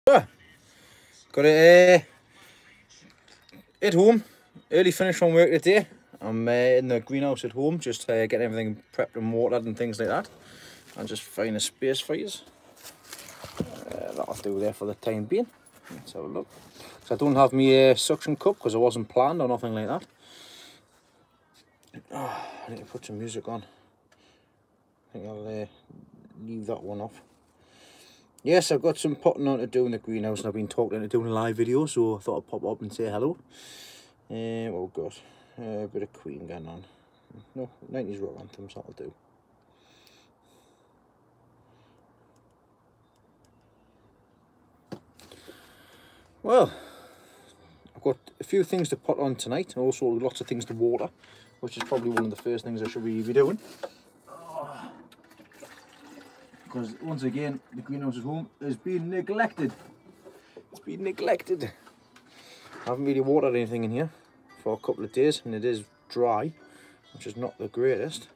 Got it at home. Early finish from work today. I'm in the greenhouse at home, just getting everything prepped and watered and things like that. And just finding a space for you. That'll do there for the time being. Let's have a look. So I don't have my suction cup because it wasn't planned or nothing like that. I need to put some music on. I think I'll leave that one off. Yes, I've got some potting on to do in the greenhouse, and I've been talking to doing a live video, so I thought I'd pop up and say hello. What we've got? A bit of Queen going on. No, 90s rock anthems, that'll do. Well, I've got a few things to put on tonight, and also lots of things to water, which is probably one of the first things I should be doing. Because once again, the greenhouse at home is being neglected. It's been neglected. I haven't really watered anything in here for a couple of days, and it is dry, which is not the greatest.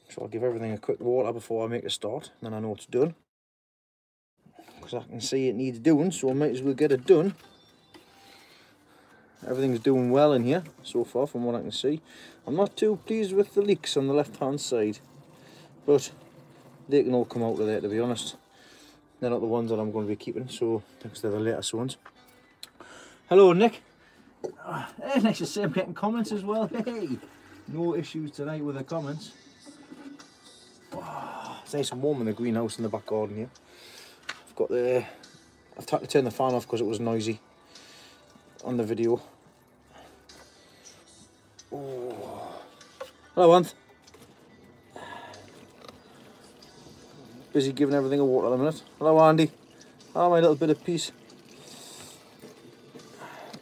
So I'll give everything a quick water before I make a start, then I know it's done. Because I can see it needs doing, so I might as well get it done. Everything's doing well in here so far from what I can see. I'm not too pleased with the leaks on the left hand side, but they can all come out of there, to be honest. They're not the ones that I'm going to be keeping, so because they're the latest ones. Hello Nick. Hey, nice to see I'm getting comments as well. Hey, no issues tonight with the comments. It's nice and warm in the greenhouse in the back garden here. I've had to turn the fan off because it was noisy on the video. Oh. Hello, Anth. Busy giving everything a water at the minute. Hello, Andy. Hello, my little bit of peace.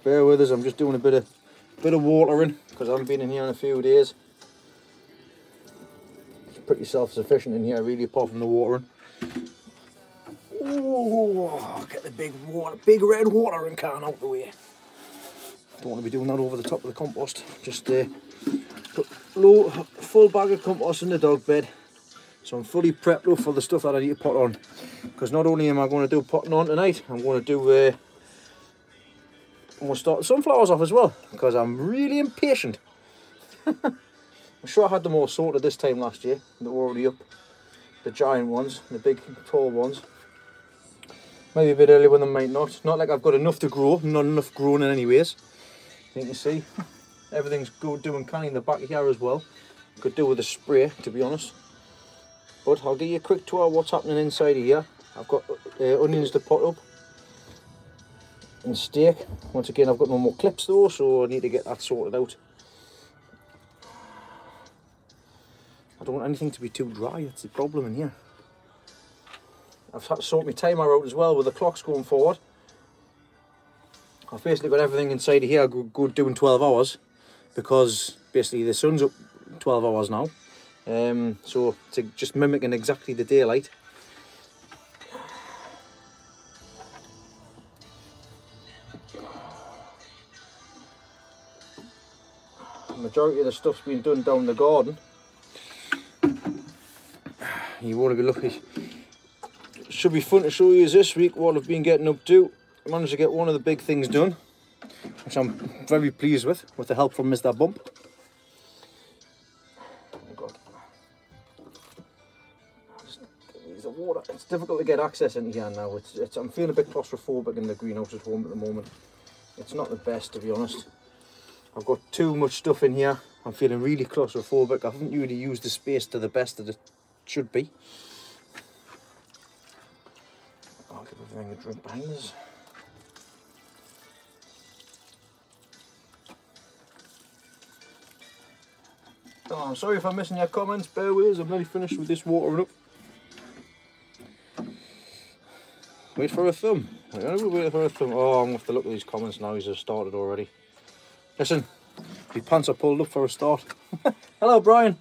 Bear with us. I'm just doing a bit of watering because I haven't been in here in a few days. It's pretty self-sufficient in here, really, apart from the watering. Oh, get the big red watering can out the way. Don't want to be doing that over the top of the compost. Just put full bag of compost in the dog bed. So I'm fully prepped up for the stuff that I need to put on. Because not only am I going to do potting on tonight, I'm going to start sunflowers off as well. Because I'm really impatient. I'm sure I had them all sorted this time last year. They're already up. The giant ones, the big tall ones. Maybe a bit earlier when they might not. Not like I've got enough to grow, not enough grown in anyways. You can see everything's good doing canny in the back here as well. Could do with a spray, to be honest. But I'll give you a quick tour of what's happening inside here. I've got onions to pot up and steak. Once again, I've got no more clips though, so I need to get that sorted out. I don't want anything to be too dry, that's the problem in here. I've had to sort my timer out as well with the clocks going forward. I've basically got everything inside of here good doing 12 hours because basically the sun's up 12 hours now. So to just mimicking exactly the daylight. The majority of the stuff's been done down the garden. You want to be lucky. Should be fun to show you this week what I've been getting up to. I managed to get one of the big things done, which I'm very pleased with the help from Mr. Bump. Oh God. There's the water. It's difficult to get access into here now. I'm feeling a bit claustrophobic in the greenhouse at home at the moment. It's not the best, to be honest. I've got too much stuff in here. I'm feeling really claustrophobic. I haven't really used the space to the best that it should be. I'll give everything a drink behind us. Oh, I'm sorry if I'm missing your comments, bear with us, I'm nearly finished with this watering up. Wait for a thumb. Wait for a thumb. Oh, I'm going to have to look at these comments now, he's just started already. Listen, my pants are pulled up for a start. Hello, Brian.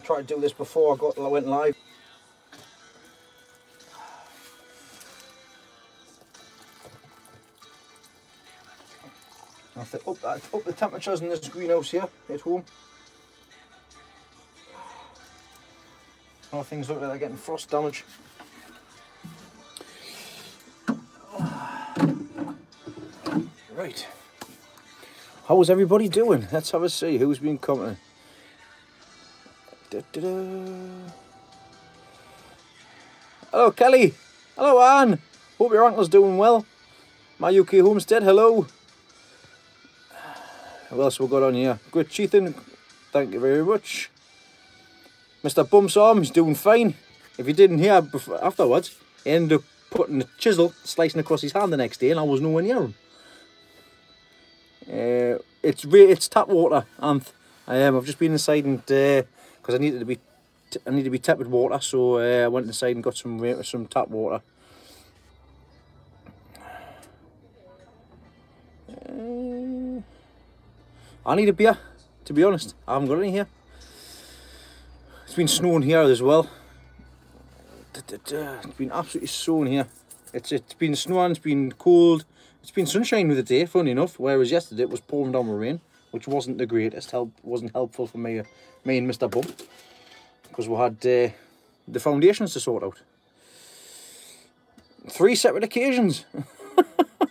Tried to do this before I went live. I have to up the temperatures in this greenhouse here at home. All things look like they're getting frost damage. Right. How's everybody doing? Let's have a see who's been commenting. Hello Kelly. Hello Anne. Hope your uncle's doing well. My UK Homestead, hello. What else we got on here? Good Cheathan, thank you very much. Mr. Bumsarm is doing fine. If you didn't hear afterwards, he ended up putting a chisel, slicing across his hand the next day, and I was nowhere near him. It's tap water, Anth. I've just been inside and because I needed to be tepid water, so I went inside and got some tap water. I need a beer, to be honest. I haven't got any here. It's been snowing here as well. It's been absolutely snowing here. It's been snowing, it's been cold. It's been sunshine with the day, funny enough, whereas yesterday it was pouring down with rain, which wasn't the greatest wasn't helpful for me and Mr. Bum, because we had the foundations to sort out. 3 separate occasions.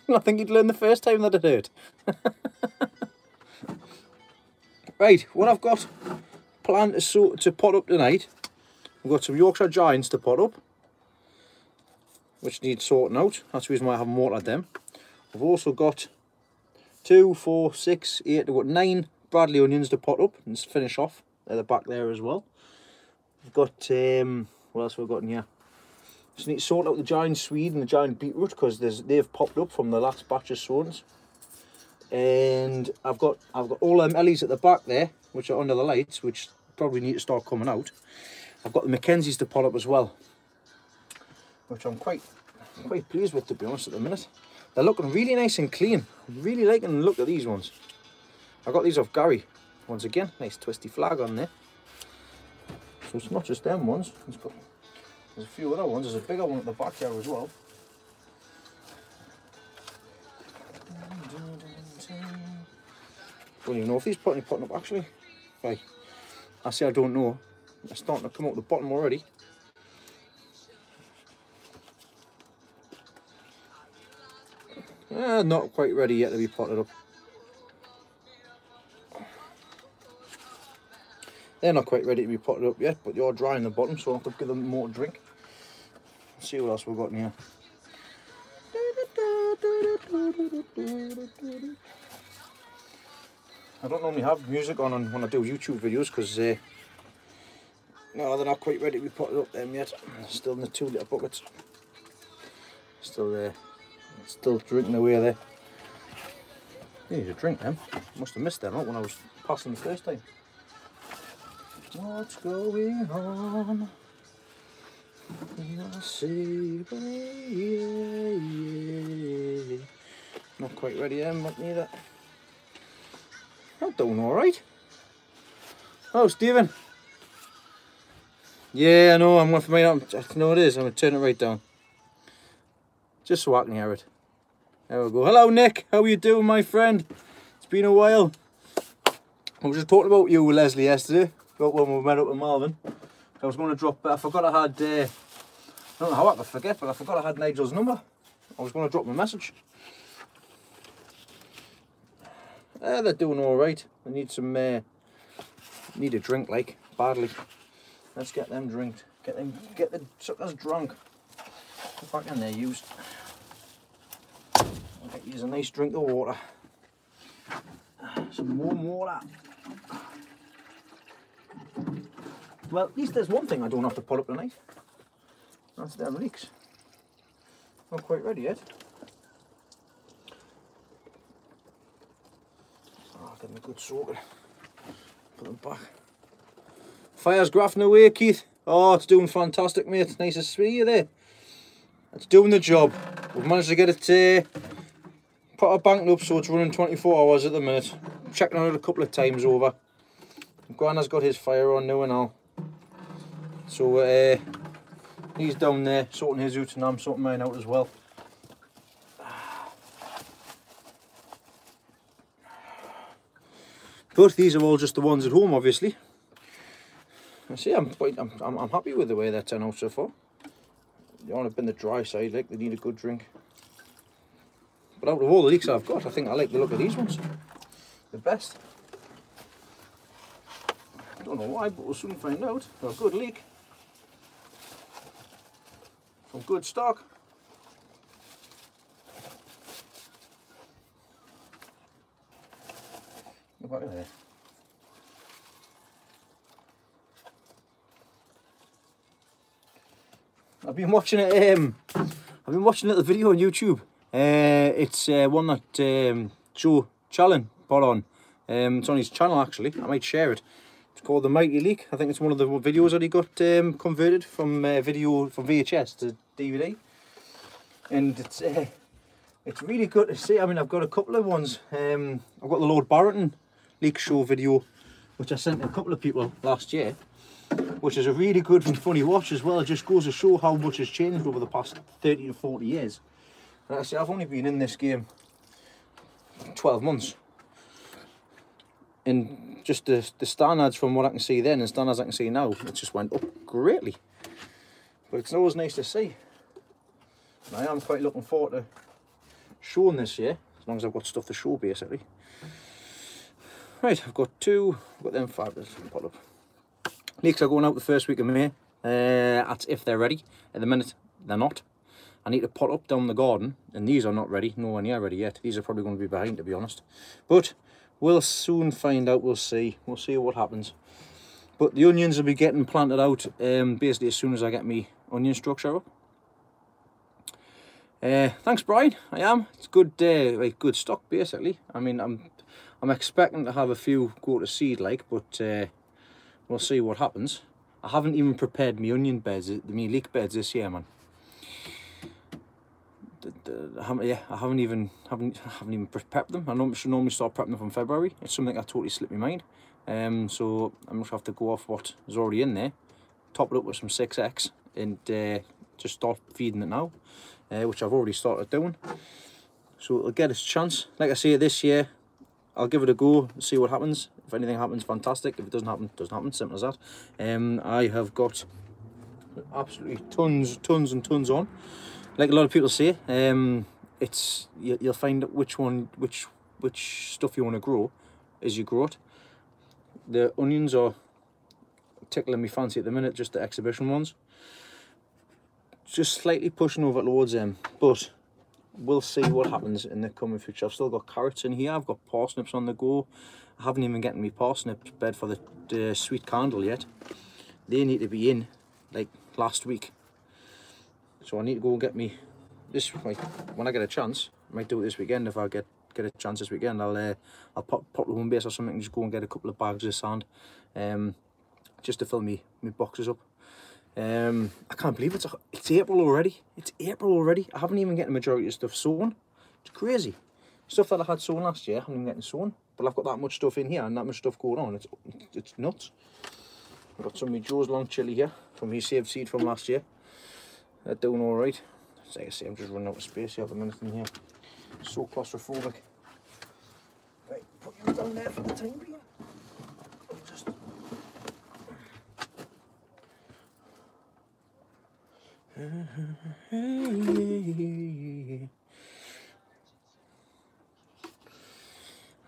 I think you'd learn the first time that it hurt. Right, what I've got planned to pot up tonight, we've got some Yorkshire Giants to pot up, which need sorting out. That's the reason why I haven't watered them. I've also got 2, 4, 6, 8, I've got 9 Bradley onions to pot up and finish off at the back there as well. I've got, what else have I got in here? Just need to sort out the giant swede and the giant beetroot because they've popped up from the last batch of sowings. And I've got all them ellies at the back there, which are under the lights, which probably need to start coming out. I've got the Mackenzies to pot up as well, which I'm quite pleased with, to be honest, at the minute. They're looking really nice and clean. I'm really liking the look of these ones. I got these off Gary. Once again, nice twisty flag on there. So it's not just them ones. There's a few other ones. There's a bigger one at the back here as well. Don't even know if these potting up actually. Right, I say I don't know. They're starting to come out the bottom already. Not quite ready yet to be potted up. They're not quite ready to be potted up yet, but they're dry in the bottom, so I'll have to give them more to drink. Let's see what else we've got in here. I don't normally have music on when I do YouTube videos because no, they're not quite ready to be potted up them yet. Still in the 2 litre buckets. Still there. Still drinking away there. I need to drink them. Must have missed them out when I was passing the first time. What's going on? You'll see, yeah. Not quite ready then, but neither. I'm doing alright. Oh, Stephen. Yeah, I know, I'm going to no, it is. I'm going to turn it right down. Just so I can hear it. There we go. Hello, Nick. How are you doing, my friend? It's been a while. I was just talking about you with Leslie yesterday, about when we met up with Marvin. I was going to drop, but I forgot I had, I don't know how I could forget, but I forgot I had Nigel's number. I was going to drop him a message. They're doing alright. I need some, need a drink, like, badly. Let's get them drinked. Get the suckers drunk. Get back in there, used. I'll get you a nice drink of water. Some warm water. Well, at least there's one thing I don't have to pot up tonight. That's them leeks. Not quite ready yet. Oh, give them a good soaking. Put them back. Fire's grafting away, Keith. Oh, it's doing fantastic, mate. Nice to see you there. It's doing the job. We've managed to get it put our bank up so it's running 24 hours at the minute. Checking on it a couple of times over. Gran has got his fire on now and all. So he's down there sorting his out and I'm sorting mine out as well. But these are all just the ones at home, obviously. I see, I'm happy with the way they're turned out so far. They aren't up in the dry side, like they need a good drink. But out of all the leeks I've got, I think I like the look of these ones the best. I don't know why, but we'll soon find out. They're a good leek from good stock. Go back there. I've been watching it. I've been watching a little video on YouTube. It's one that Joe Challen put on. It's on his channel actually. I might share it. It's called The Mighty Leek. I think it's one of the videos that he got converted from VHS to DVD, and it's really good to see. I mean, I've got a couple of ones. I've got the Lord Barrington Leek Show video, which I sent to a couple of people last year, which is a really good and funny watch as well. It just goes to show how much has changed over the past 30 to 40 years. And actually, I've only been in this game 12 months. And just the standards from what I can see then and standards I can see now, it just went up greatly. But it's always nice to see. And I am quite looking forward to showing this year, as long as I've got stuff to show basically. Right, I've got them 5 to put up. Leeks are going out the first week of May. That's if they're ready. At the minute, they're not. I need to pot up down the garden, and these are not ready, nowhere near ready yet. These are probably going to be behind, to be honest. But we'll soon find out. We'll see what happens. But the onions will be getting planted out basically as soon as I get my onion structure up. Thanks, Brian. I am. It's good, good stock basically. I mean, I'm expecting to have a few go to seed, like, but we'll see what happens. I haven't even prepared my onion beds, my leek beds this year, man. I haven't even prepped them. I should normally start prepping them from February. It's something that totally slipped my mind. So I'm just have to go off what is already in there, top it up with some 6X, and just start feeding it now, which I've already started doing. So it'll get its chance. Like I say, this year I'll give it a go, see what happens. If anything happens, fantastic. If it doesn't happen, it doesn't happen. Simple as that. I have got absolutely tons and tons on. Like a lot of people say, you'll find out which stuff you want to grow as you grow it. The onions are tickling me fancy at the minute, just the exhibition ones. Just slightly pushing over towards them, but we'll see what happens in the coming future. I've still got carrots in here. I've got parsnips on the go. I haven't even gotten my parsnip bed for the sweet candle yet. They need to be in like last week. So I need to go and get me this when I get a chance. I might do it this weekend. If I get a chance this weekend, I'll pop the home base or something and just go and get a couple of bags of sand, just to fill me boxes up. I can't believe it's April already. It's April already. I haven't even got the majority of stuff sown. It's crazy. Stuff that I had sown last year, I haven't even gotten sown. But I've got that much stuff in here and that much stuff going on. It's nuts. I've got some of my Joe's Long Chili here from his saved seed from last year. They're doing all right. As I say, I'm just running out of space here at the minute in here. So claustrophobic. Right, put you down there for the time being. Just...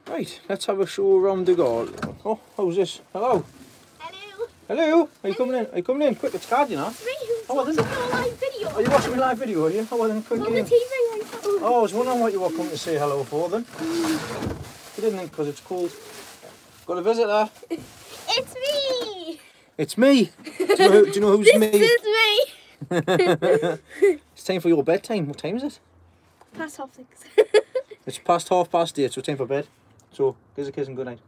Right, let's have a show around the garden. Oh, how's this? Hello. Hello. Hello. Are you coming in? Are you coming in? Quick, it's card, you know. Oh, well, then... a live video. Are you watching my live video, are you? Oh, well, then quick on in. the TV right now. Oh, I was wondering what you were coming to say hello for then. You didn't think because it's cold. Got a visitor. It's me. It's me. Do you know who's me? This is me. It's time for your bedtime. What time is it? Past 6:30. It's past 8:30, so it's time for bed. So, give us a kiss and good night.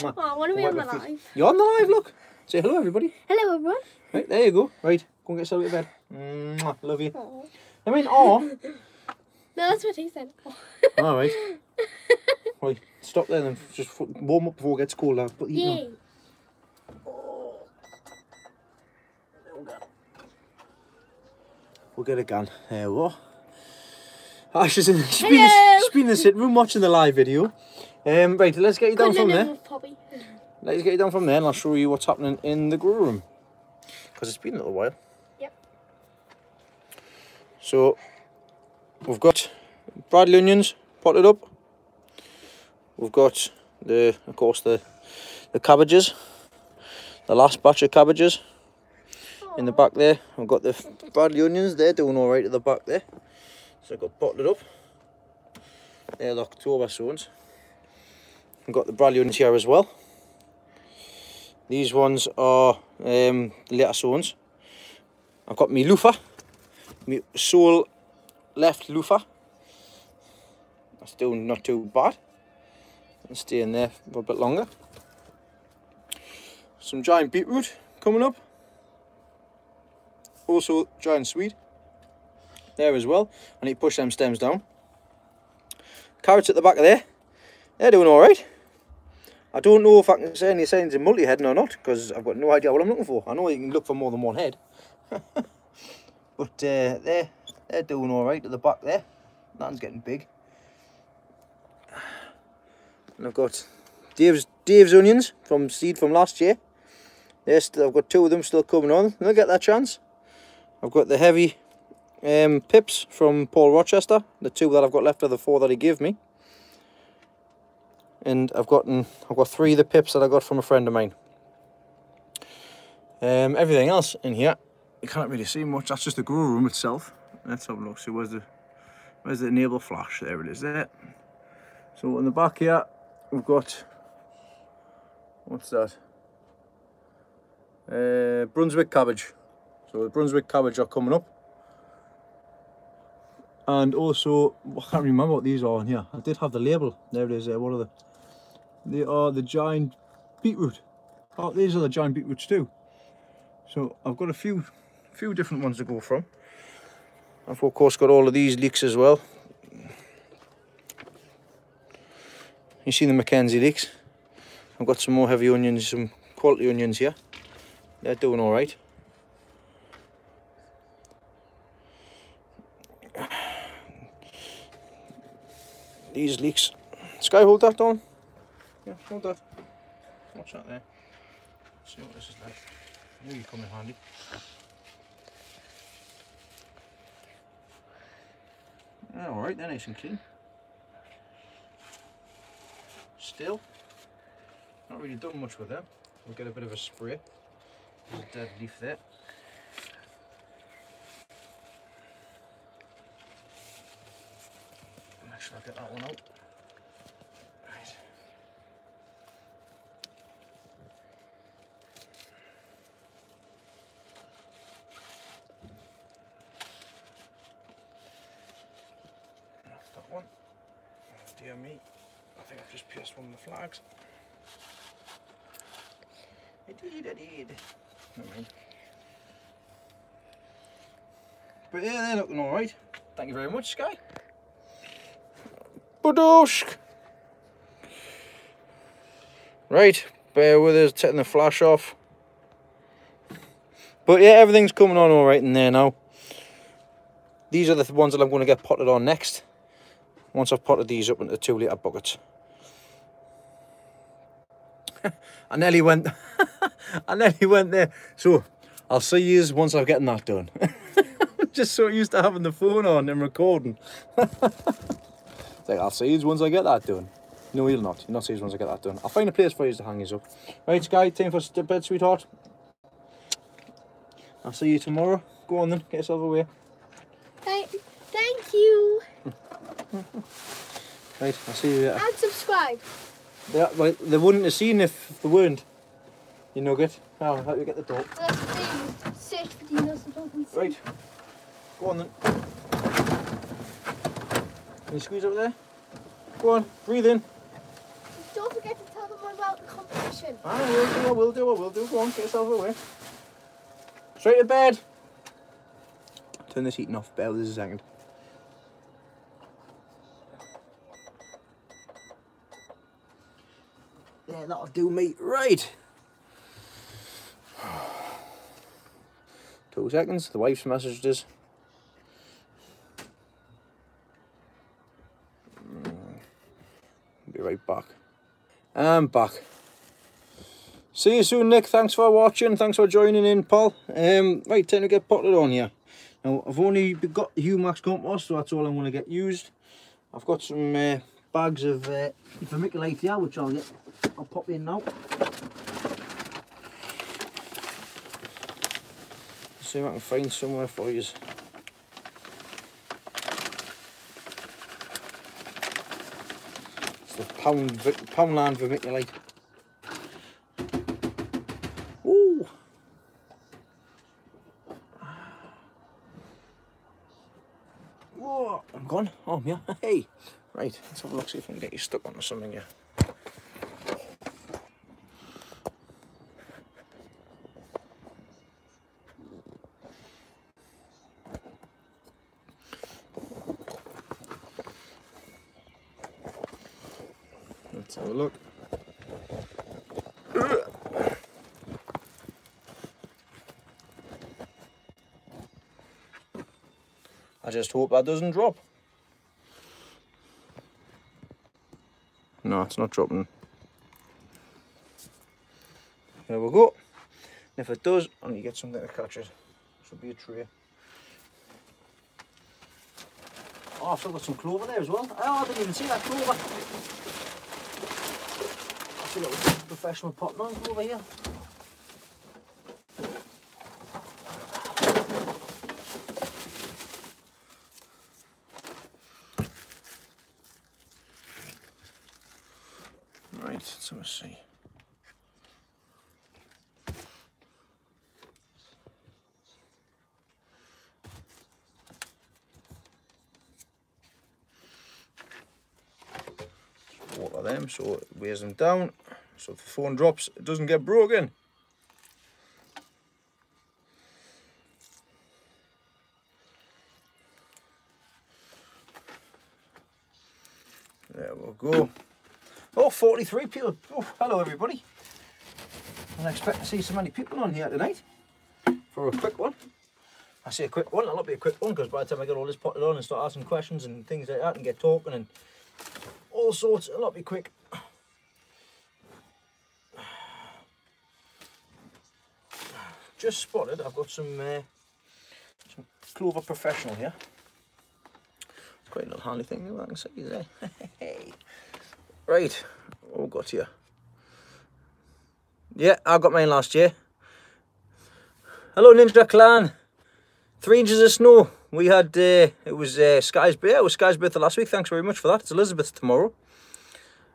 Oh, I want to be on the live. You're on the live, look. Say hello, everybody. Hello, everyone. Right, there you go. Right, go and get yourself to bed. Mwah, love you. Aww. I mean, aw. No, that's what he said. All right. Right, stop there then. Just warm up before it gets cold out. Put Yeah. We'll get a gun. What? She's been in the sitting room watching the live video. Right, let's get you down from there. Poppy. Let's get you down from there and I'll show you what's happening in the grow room. Because it's been a little while. Yep. So, we've got Bradley onions potted up. We've got, of course, the cabbages. The last batch of cabbages in the back there. I've got the Bradley onions, they're doing alright at the back there. So I've got potted up. They're the October sowings. I've got the Bradley onions here as well. These ones are later sowings. I've got my loofah, my sole left loofah. That's doing not too bad. And stay in there for a bit longer. Some giant beetroot coming up. Also giant swede there as well. I need to push them stems down. Carrots at the back of there. They're doing alright. I don't know if I can say any signs of multi-heading or not, because I've got no idea what I'm looking for. I know you can look for more than one head. But they're doing alright at the back there. Nothing's getting big. And I've got Dave's onions from seed from last year. I've got 2 of them still coming on. They'll get that chance. I've got the heavy pips from Paul Rochester. The 2 that I've got left of the 4 that he gave me. And I've got 3 of the pips that I got from a friend of mine. Everything else in here, you can't really see much. That's just the grow room itself. Let's have a look. See, where's the enable flash? There it is there. So in the back here, we've got, what's that? Brunswick cabbage. So the Brunswick cabbage are coming up. And also, I can't remember what these are on here. I did have the label. There it is there. What are they? They are the giant beetroot. Oh, these are the giant beetroots too. So I've got a few different ones to go from. I've of course got all of these leeks as well. You see the Mackenzie leeks. I've got some more heavy onions, some quality onions here. They're doing all right. These leeks. Sky, hold that down. Yeah, hold that. Watch that there. Let's see what this is like. I knew you'd come in handy. Yeah, all right, they're nice and clean. Still, not really done much with them. We'll get a bit of a spray. There's a dead leaf there. Make sure I get that one out. Right. That's that one. Oh, dear me. I think I've just pierced one of the flags. I did. Never mind. But yeah, they're looking alright. Thank you very much, Sky. Badooshk! Right, bear with us, taking the flash off. But yeah, everything's coming on alright in there now. These are the ones that I'm going to get potted on next. Once I've potted these up into 2 litre buckets. I nearly went there. So I'll see you once I've gotten that done. I'm just so used to having the phone on and recording. It's like, I'll see you once I get that done. No, you'll not. You'll not see you once I get that done. I'll find a place for you to hang you up. Right, Sky, time for bed, sweetheart. I'll see you tomorrow. Go on then, get yourself away. Thank you. Right, I'll see you later. And subscribe. Well, they wouldn't have seen if they weren't. You nugget. Now, I'll help you get the door. Let's do search for dinosaurs and dolphins. Right. Go on then. Can you squeeze over there? Go on, breathe in. Don't forget to tell them about the competition. I will do. Go on, get yourself away. Straight to bed. Turn this heating off, bear with us a second. Yeah, that'll do me. Right. 2 seconds, the wife's messaged us. Be right back. I'm back. See you soon, Nick. Thanks for watching. Thanks for joining in, Paul. Right, time to get potted on here. Now, I've only got the Humax compost, so that's all I'm going to get used. I've got some bags of vermiculite here, which I'll pop in now. See if I can find somewhere for you. It's the Poundland vermiculite. Ooh. Whoa, I'm gone. Oh, yeah. Hey. Right, let's have a look, see if I can get you stuck onto something here. Let's have a look. I just hope that doesn't drop. No, it's not dropping. There we go. And if it does, I need to get something to catch it. Should be a tray. Oh, I've still got some clover there as well. Oh, I didn't even see that clover. See that was professional potting on clover here. Right, let's have a see. Water them so it weighs them down, so if the phone drops it doesn't get broken. There we go. Oh, 43 people. Oh, hello everybody. I didn't expect to see so many people on here tonight for a quick one. I say a quick one, it'll not be a quick one because by the time I get all this potted on and start asking questions and things like that and get talking and all sorts, it'll not be quick. Just spotted, I've got some Clover Professional here. It's quite a little handy thing, I can see you there. Right, what we got here? Yeah, I got mine last year. Hello Ninja Clan. 3 inches of snow. We had, it was Sky's birthday last week. Thanks very much for that. It's Elizabeth's tomorrow.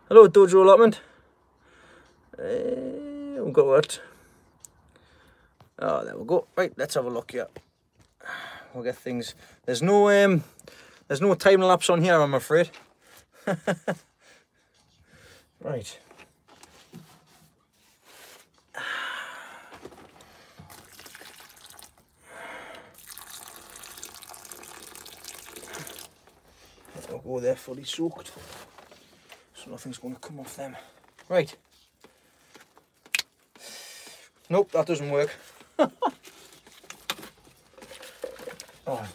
Hello Dojo Allotment. We've got what? Oh, there we go. Right, let's have a look here. We'll get things. There's no time lapse on here, I'm afraid. Right. They'll go there fully soaked, so nothing's going to come off them. Right. Nope, that doesn't work. Oh.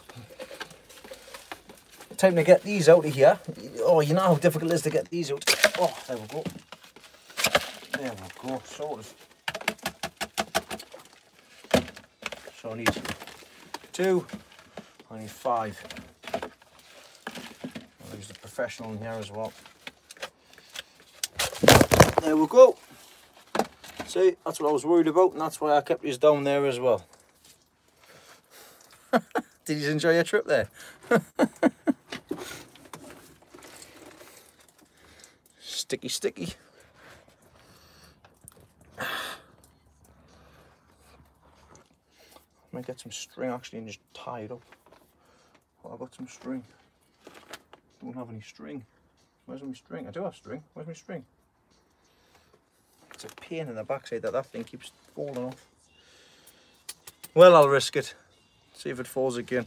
Time to get these out of here. Oh, you know how difficult it is to get these out. Oh, there we go. There we go, sort of. So I need 2, I need 5. I'll use the Professional in here as well. There we go. See, that's what I was worried about, and that's why I kept these down there as well. Did you enjoy your trip there? Sticky, sticky. Might get some string actually and just tie it up. Oh, I've got some string. Don't have any string. Where's my string? I do have string. Where's my string? It's a pain in the backside that thing keeps falling off. Well, I'll risk it. See if it falls again.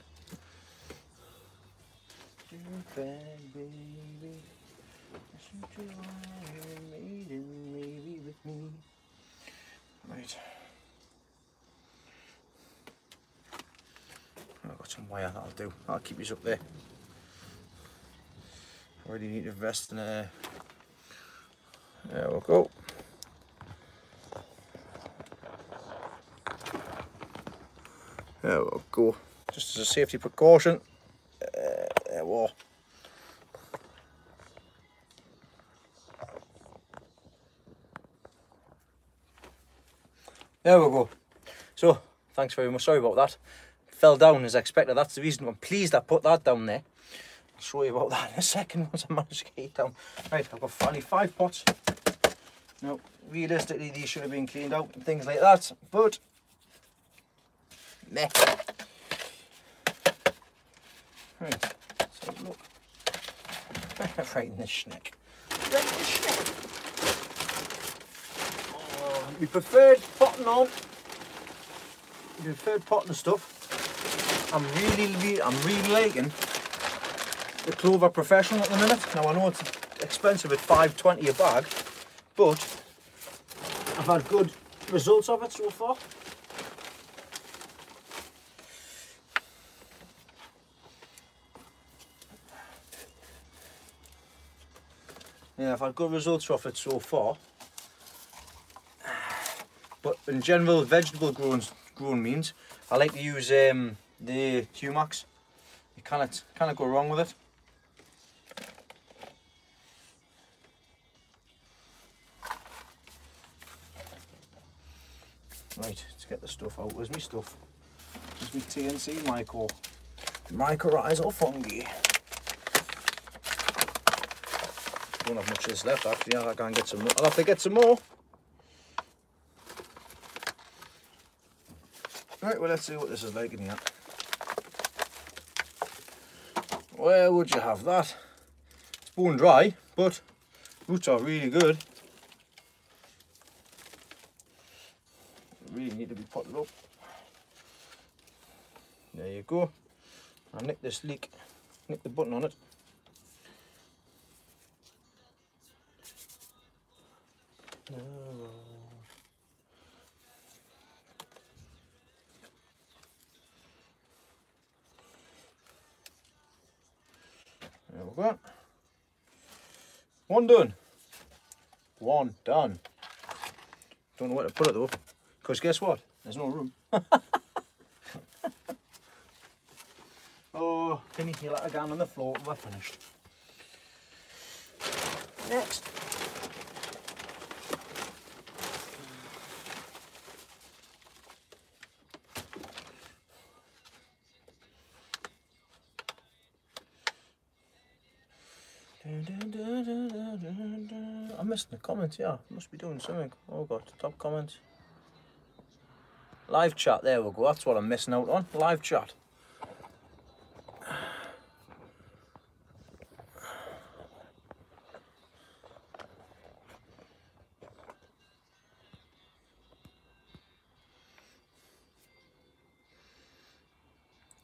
Right. I've got some wire, that'll do. I'll keep these up there. I really need to invest in a There we go. There we go. Just as a safety precaution. There we are. There we go. So, thanks very much. Sorry about that. Fell down as expected. That's the reason I'm pleased I put that down there. I'll show you about that in a second once I manage to get it down. Right, I've got only 5 pots. Now, realistically, these should have been cleaned out and things like that, but meh. Right, so look. Right in the schneck. Right in the schneck. Oh, my preferred potting on. My preferred potting stuff. I'm really liking the Clover Professional at the minute. Now I know it's expensive at $5.20 a bag, but I've had good results of it so far. Yeah, I've had good results of it so far. But in general, vegetable growing means I like to use the Humax. You cannot go wrong with it. Right, let's get the stuff out. Where's my stuff? Where's my TNC mycorrhizal fungi? Don't have much of this left actually. I can get some more. I'll have to get some more. Right, well, let's see what this is like in here. Where would you have that? It's bone dry, but roots are really good. Really need to be potted up. There you go. I'll nick this leak, nick the button on it. There we go. One done. One done. Don't know where to put it though, because guess what? There's no room. Oh, can you hear that again on the floor? We're finished. Next. I missed the comments, yeah. Must be doing something. Oh god, top comments. Live chat, there we go. That's what I'm missing out on. Live chat.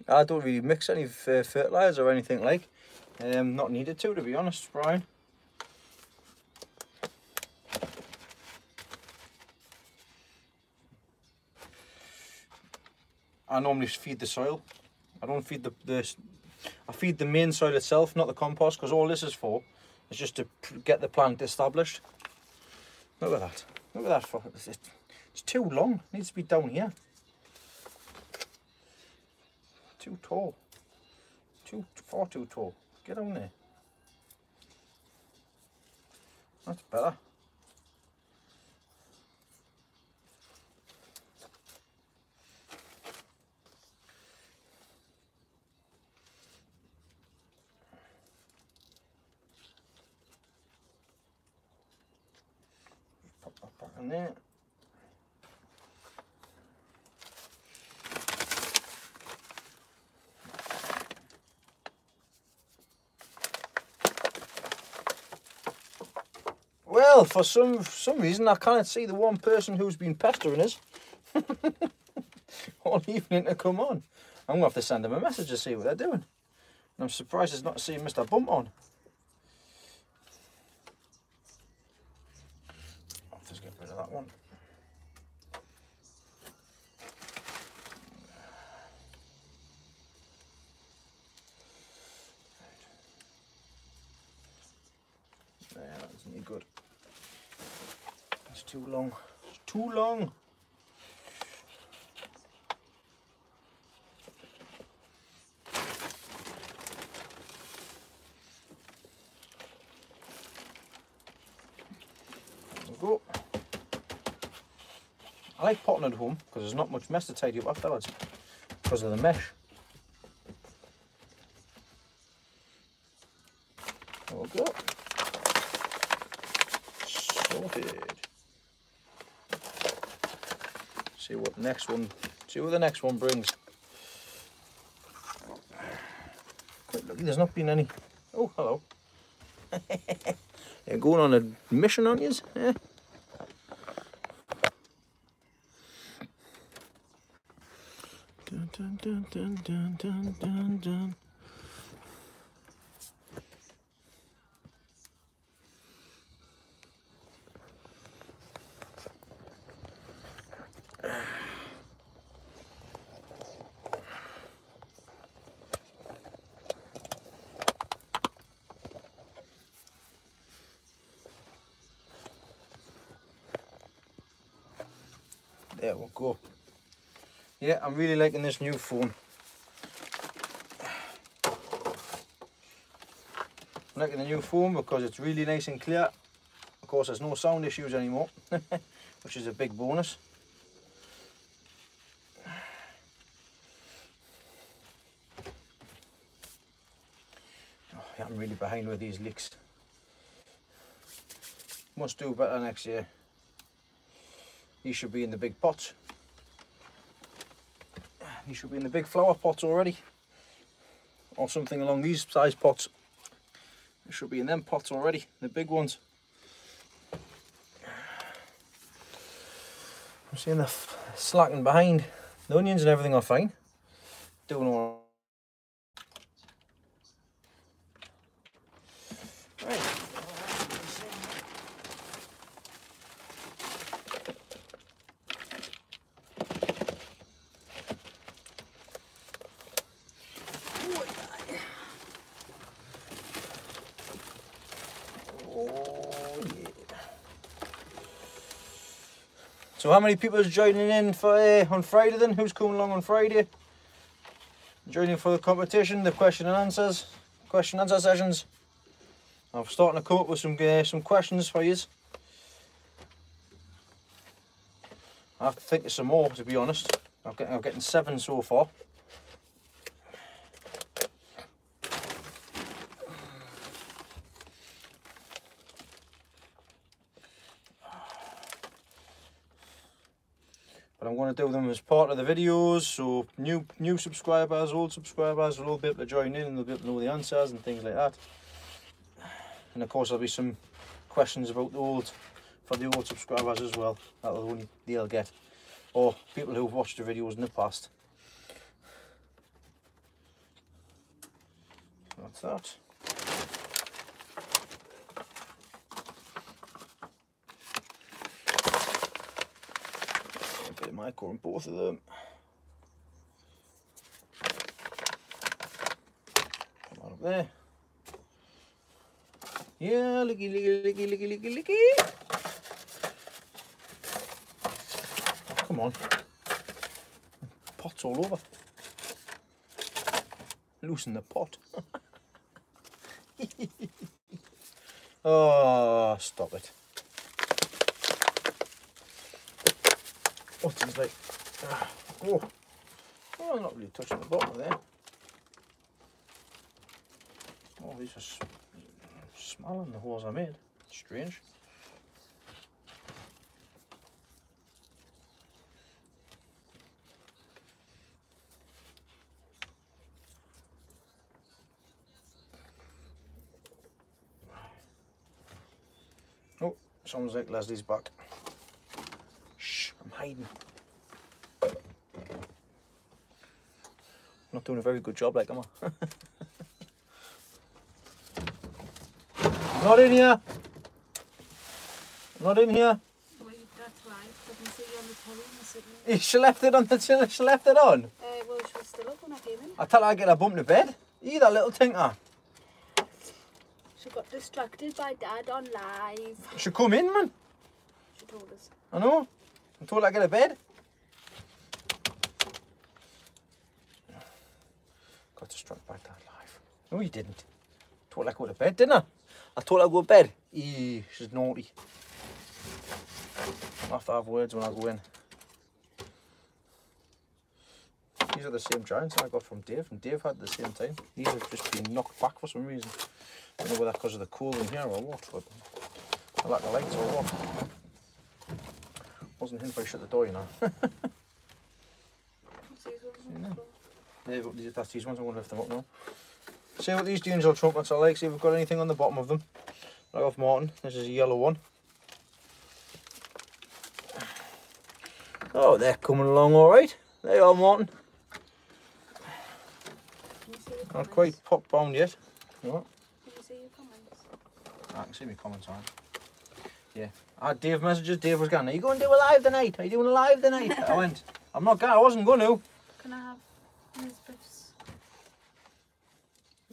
I don't really mix any fertiliser or anything like. Not needed to be honest, Brian. I normally feed the soil. I don't feed I feed the main soil itself, not the compost, because all this is for is just to get the plant established. Look at that. Look at that. It's too long. It needs to be down here. Too tall. Far too tall. Get on there. That's better. Pop that back in there. Well, for some reason I can't see the one person who's been pestering us all evening to come on. I'm gonna have to send them a message to see what they're doing. And I'm surprised it's not seeing Mr. Bump on. I'll just get rid of that one. There, that's really good. too long. It's too long. There we go. I like potting at home because there's not much mess to tidy up afterwards because of the mesh. There we go. Sorted. See what the next one brings. Quite lucky there's not been any. Oh, hello. You're going on a mission, aren't you? Yeah. Dun, dun, dun, dun, dun, dun, dun, dun. There we go. Yeah, I'm really liking this new phone. I'm liking the new phone because it's really nice and clear. Of course, there's no sound issues anymore, which is a big bonus. Oh, yeah, I'm really behind with these leaks. Must do better next year. These should be in the big pots. These should be in the big flower pots already. Or something along these size pots. It should be in them pots already, the big ones. I'm seeing the slacking behind. The onions and everything are fine. Doing all right. So how many people is joining in for on Friday then? Who's coming along on Friday? Joining for the competition, the question and answer sessions. I'm starting to come up with some questions for you. I have to think of some more, to be honest. I'm getting 7 so far. But I'm going to do them as part of the videos, so new subscribers, old subscribers will all be able to join in and they'll be able to know the answers and things like that. And of course there'll be some questions about the old, for the old subscribers as well, that they'll get, or people who've watched the videos in the past. That's that. A bit of micro in both of them. Come on up there. Yeah, licky, licky, licky, licky, licky, licky. Oh, come on. Pot's all over. Loosen the pot. Oh, stop it. What's this like? Oh, I'm not really touching the bottom there. Oh, these are smaller than the holes I made. Strange. Oh, sounds like Leslie's back. Shh, I'm hiding. Not doing a very good job, like, am I? Not in here. Not in here. Wait, that's right. I can see you on the telly sitting. She left it on the till. She left it on. Well, she was still up when I came in. I tell her I get her bump to bed. You that little tinker. She got distracted by Dad on live. She come in, man. She told us. I know. I'm told I get a bed. Got to strike back that life. No, you didn't. Told I go to bed, didn't I? I told I go to bed. Eee, she's naughty. I'll have to have words when I go in. These are the same giants I got from Dave, and Dave had the same time. These have just been knocked back for some reason. I don't know whether that's because of the cool in here or what, but I like the lights or what. Wasn't him if I shut the door, you know. That's these ones. I'm going to lift them up now. See what these angel trumpets are like. See if we've got anything on the bottom of them. Like off Martin. This is a yellow one. Oh, they're coming along all right. There you are, Martin. Not quite pop bound yet. What? Can you see your comments? I can see my comments on. Yeah. I had Dave messages. Dave was going, are you going to do a live tonight? Are you doing a live tonight? I went, I'm not going. I wasn't going to. Can I have Elizabeth's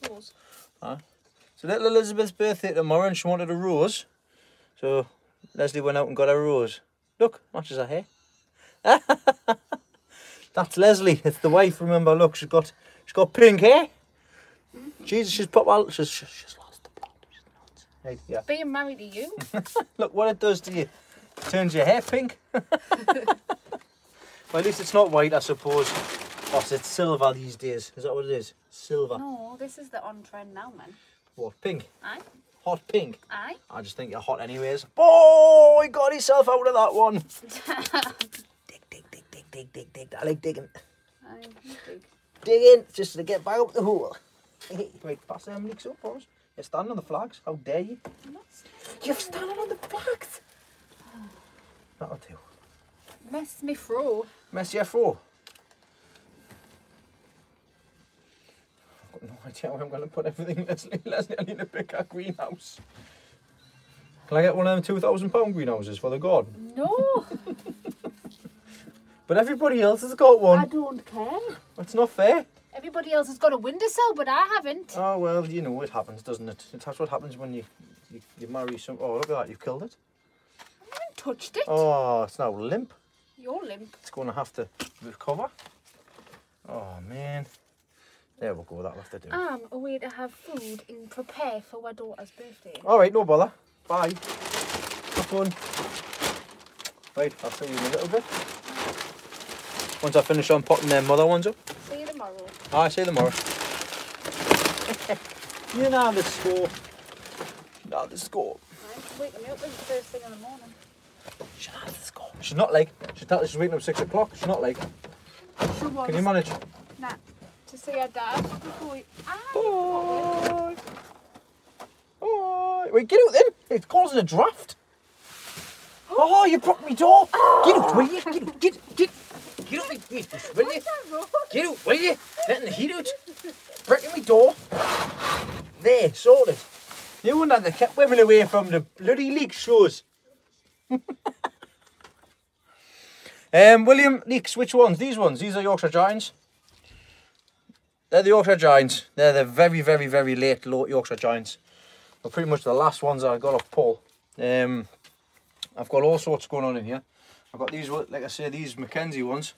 rose? So little Elizabeth's birthday tomorrow and she wanted a rose. So Leslie went out and got her rose. Look, matches her hair. That's Leslie. It's the wife, remember. Look, she's got pink hair. Jesus, she's popped out. She's lost the plot. She's nuts. Right, yeah. Being married to you. Look what it does to you. It turns your hair pink. Well, at least it's not white, I suppose. Oh, it's silver these days. Is that what it is? Silver. No, this is the on trend now, man. What, pink? Aye. Hot pink? Aye. I just think you're hot anyways. Oh, he got himself out of that one. Dig. I like digging. Aye, you dig. Digging, just to get back up the hole. Wait, pass them leaks up for us. You're standing on the flags. How dare you? I'm not You're standing on the flags. That'll do. mess me through. Mess your fro. I've got no idea where I'm going to put everything. Leslie, I need a bigger greenhouse. Can I get one of them £2,000 greenhouses for the garden? No, But everybody else has got one. I don't care. That's not fair. Everybody else has got a windowsill, but I haven't. Oh, well, you know, it happens, doesn't it? That's what happens when you marry some... Oh, look at that, you've killed it. I haven't touched it. Oh, it's now limp. You're limp. It's going to have to recover. Oh, man. There we go, that'll have to do. I'm away to have food and prepare for my daughter's birthday. All right, no bother. Bye. Have fun. Right, I'll see you in a little bit. Once I finish on potting them mother ones up. See you tomorrow. Ah, see you tomorrow. You know the score. Not the score. Right, waking me up is the first thing in the morning. She's not the score. She's not like. She's waking up 6 o'clock. She's not like. She was. Can you manage? Nah. To see her dad before we... Bye. Bye. Wait, get out then. It's causing a draft. Oh, you broke me door. Get out, will you? Get out, get out, will you? Get out, will you? Letting the heat out. Breaking me door. There, sorted. You wonder they kept women away from the bloody leak shows. William, leaks, which ones? These ones. These are Yorkshire Giants. They're the Yorkshire Giants. They're the very, very, very late Yorkshire Giants. They're pretty much the last ones I got off Paul. I've got all sorts going on in here. I've got these, like I say, these Mackenzie ones.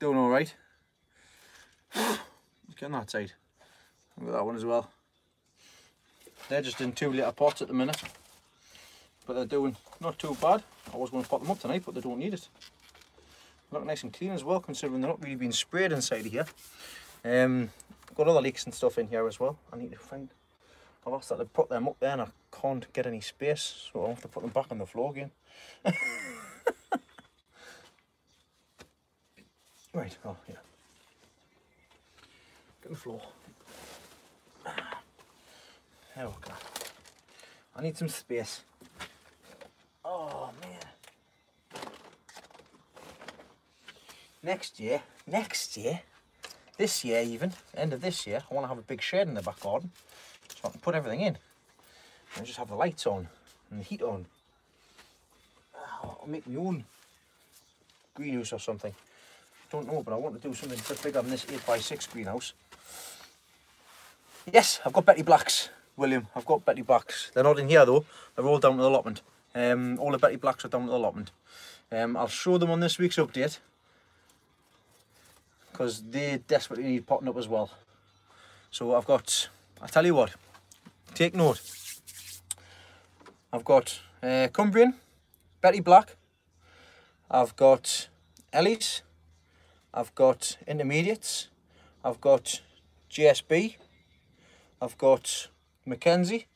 Doing all right. Look on that side. Look at that one as well. They're just in 2 litre pots at the minute. But they're doing not too bad. I was going to pot them up tonight, but they don't need it. Look nice and clean as well, considering they're not really being sprayed inside of here. Got other leaks and stuff in here as well. I need to find... I've asked that to put them up there and I can't get any space, so I'll have to put them back on the floor again. Right, oh yeah. Get on the floor. There we go. I need some space. Oh man. Next year, this year even, end of this year, I want to have a big shed in the back garden. So I can put everything in. And just have the lights on and the heat on. I'll make my own greenhouse or something. Don't know, but I want to do something a bit bigger than this 8x6 greenhouse. Yes, I've got Betty Blacks. William, I've got Betty Blacks. They're not in here though. They're all down to the allotment. All the Betty Blacks are down to the allotment. I'll show them on this week's update because they desperately need potting up as well. So I've got, I'll tell you what, take note. I've got Cumbrian, Betty Black, I've got Ellies, I've got Intermediates, I've got GSB, I've got Mackenzie,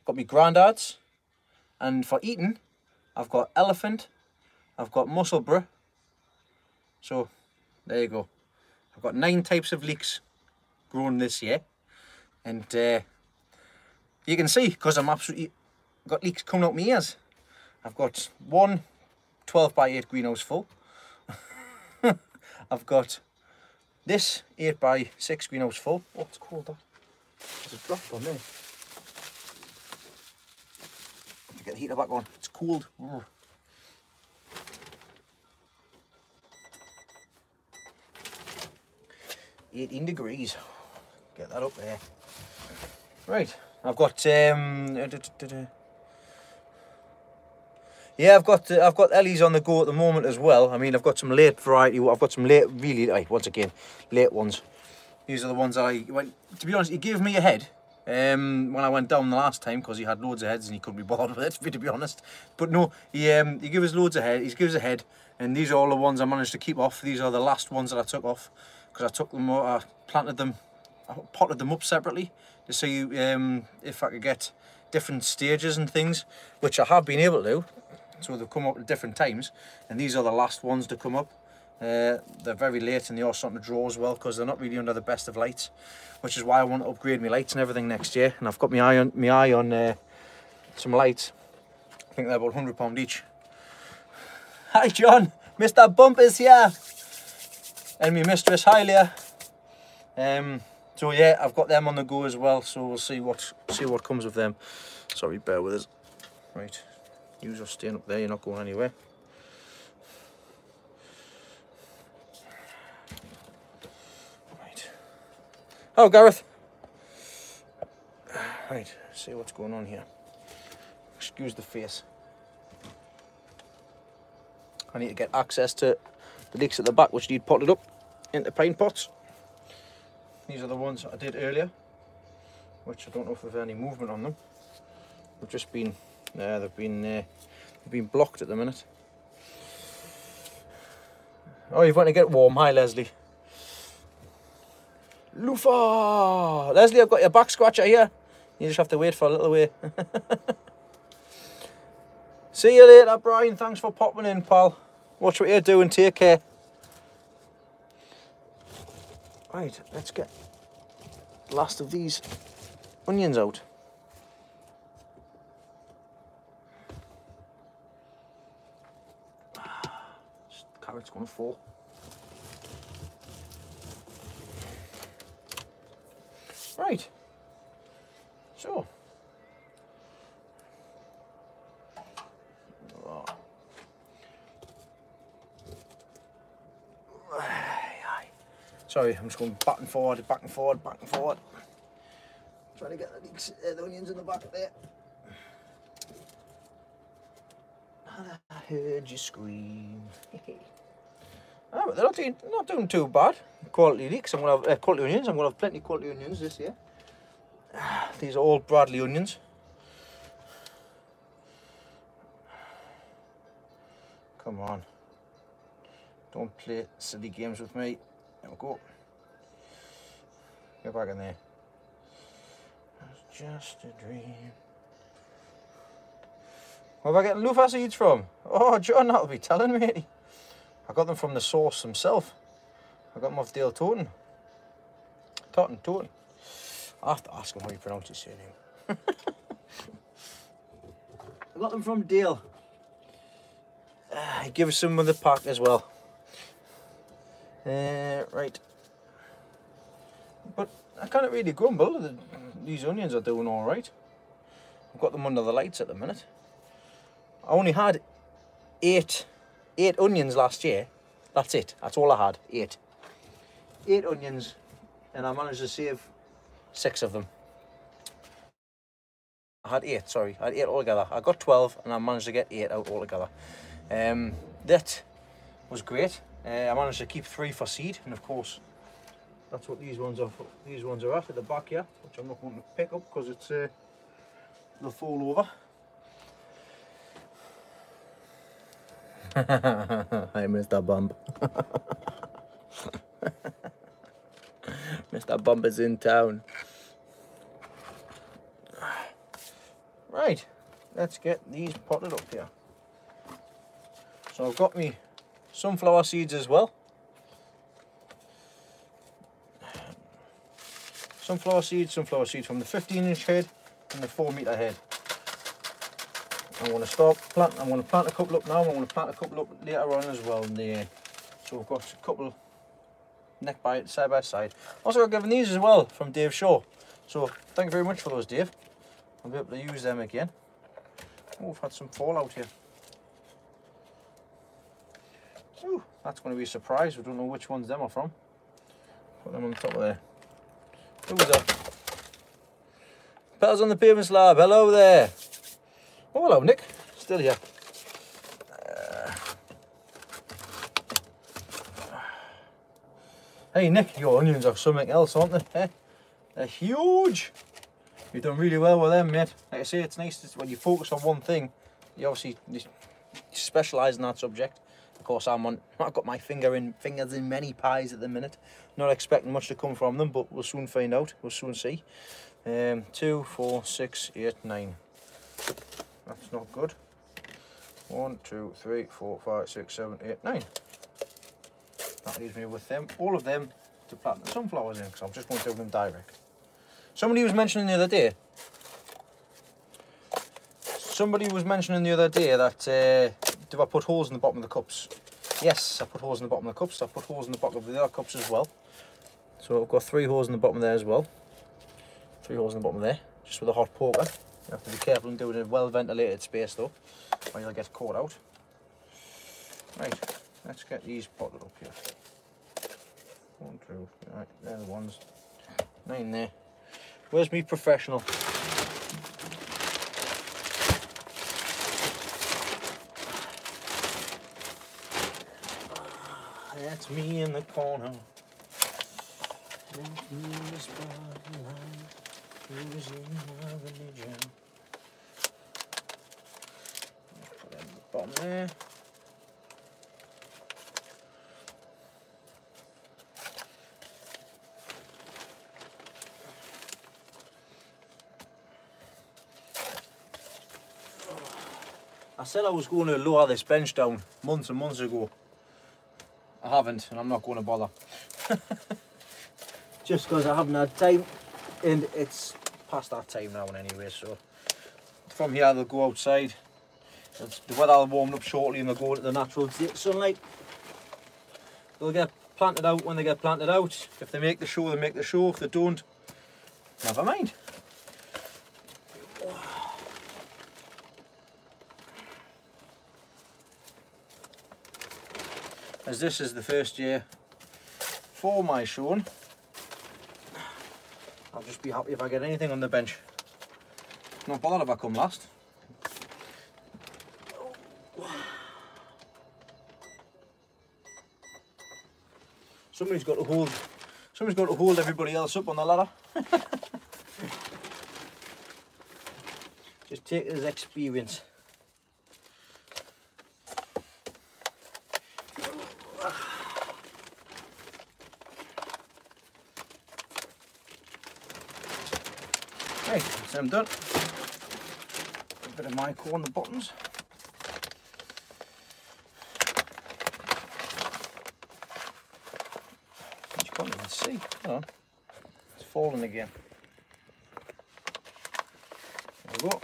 I've got my Granddads, and for eating, I've got Elephant, I've got Musselburgh. So there you go. I've got 9 types of leeks grown this year, and you can see because I'm absolutely got leeks coming out my ears. I've got one 12x8 greenhouse full. I've got this 8x6 greenhouse full. Oh, it's cold that. There's a drop on there. Have to get the heater back on. It's cold. Oh. 18 degrees. Get that up there. Right, I've got yeah, I've got Ellies on the go at the moment as well. I mean, I've got some late variety. I've got some late, really, once again, late ones. These are the ones that I went. To be honest, he gave me a head when I went down the last time because he had loads of heads and he couldn't be bothered with it, to be honest. But no, he gave us loads of head. He gives a head, and these are all the ones I managed to keep off. These are the last ones that I took off because I took them, I planted them, I potted them up separately to see if I could get different stages and things, which I have been able to do. So they've come up at different times, and these are the last ones to come up. They're very late and they are starting to draw as well because they're not really under the best of lights, which is why I want to upgrade my lights and everything next year. And I've got my eye on some lights. I think they're about £100 each. Hi John, Mr. Bump is here, and my mistress, hi Leah. So yeah, I've got them on the go as well. So we'll see what comes of them. Sorry, bear with us. Right, you are staying up there. You're not going anywhere. Oh, Gareth. Right, see what's going on here. Excuse the face. I need to get access to the leeks at the back, which need potted up into pine pots. These are the ones I did earlier, which I don't know if there's any movement on them. They've just been, they've been blocked at the minute. Oh, you've got to get warm. Hi, Leslie. Loofah! Leslie, I've got your back scratcher here. You just have to wait for a little way. See you later, Brian. Thanks for popping in, pal. Watch what you're doing. Take care. Right, let's get the last of these onions out. This carrot's going to fall. Right, so sorry, I'm just going back and forward, back and forward, back and forward. Trying to get the onions in the back there. I heard you scream. Oh, but they're not doing too bad. Quality leeks. I'm gonna have quality onions. I'm gonna have plenty of quality onions this year. These are all Bradley onions. Come on. Don't play silly games with me. There we go. Get back in there. It's just a dream. Where have I getting loofah seeds from? Oh, John, that'll be telling me. I got them from the source himself. I got them off Dale Totten. Totten. I have to ask him how you pronounce his surname. I got them from Dale. He gave us some of the pack as well. Right. But I can't really grumble. These onions are doing all right. I've got them under the lights at the minute. I only had eight onions last year. That's it. That's all I had. 8 onions, and I managed to save 6 of them. I had 8, sorry. I had 8 altogether. I got 12 and I managed to get 8 out altogether. That was great. I managed to keep 3 for seed, and of course that's what these ones are for. These ones are at the back here, which I'm not going to pick up because it's they'll fall over. I missed that bump. Mr. Bump is in town. Right, let's get these potted up here. So I've got me sunflower seeds as well. Sunflower seeds from the 15-inch head and the 4-meter head. I'm going to start planting. I'm going to plant a couple up now. I'm going to plant a couple up later on as well in the year. So we've got a couple neck by side by side. Also got given these as well from Dave Shaw. So thank you very much for those, Dave. I'll be able to use them again. Oh, we've had some fallout here. Ooh, that's going to be a surprise. We don't know which ones them are from. Put them on the top of there. Who was that? Petals on the Pavement Slab. Hello there. Oh, hello, Nick. Still here. Hey, Nick, your onions are something else, aren't they? They're huge. You've done really well with them, mate. Like I say, it's nice when you focus on one thing. You obviously specialise in that subject. Of course, I've got my fingers in many pies at the minute. Not expecting much to come from them, but we'll soon find out. We'll soon see. 2, 4, 6, 8, 9. That's not good. 1, 2, 3, 4, 5, 6, 7, 8, 9. That leaves me with them, all of them, to plant the sunflowers in, because I'm just going to do them direct. Somebody was mentioning the other day that do I put holes in the bottom of the cups? Yes, I put holes in the bottom of the cups. I put holes in the bottom of the other cups as well. So I've got 3 holes in the bottom there as well. 3 holes in the bottom there, just with a hot poker. You have to be careful and do it in a well ventilated space though, or you'll get caught out. Right, let's get these potted up here. 1, 2, right, they're the ones. 9 there. Where's me professional? That's me in the corner. That's me in the spotlight. Losing my religion. Put that in the bottom there. I said I was going to lower this bench down months and months ago. I haven't, and I'm not going to bother. Just because I haven't had time, and it's past that time now anyway, so from here they'll go outside. The weather will warm up shortly and they'll go into the natural sunlight. They'll get planted out when they get planted out. If they make the show, they make the show. If they don't, never mind. As this is the first year for my showing, I'll just be happy if I get anything on the bench. Not bothered if I come last. Somebody's got to hold everybody else up on the ladder. Just take it as experience. Right, that's them done. A bit of mico on the buttons. You can't even see. Oh, it's fallen again. There we go.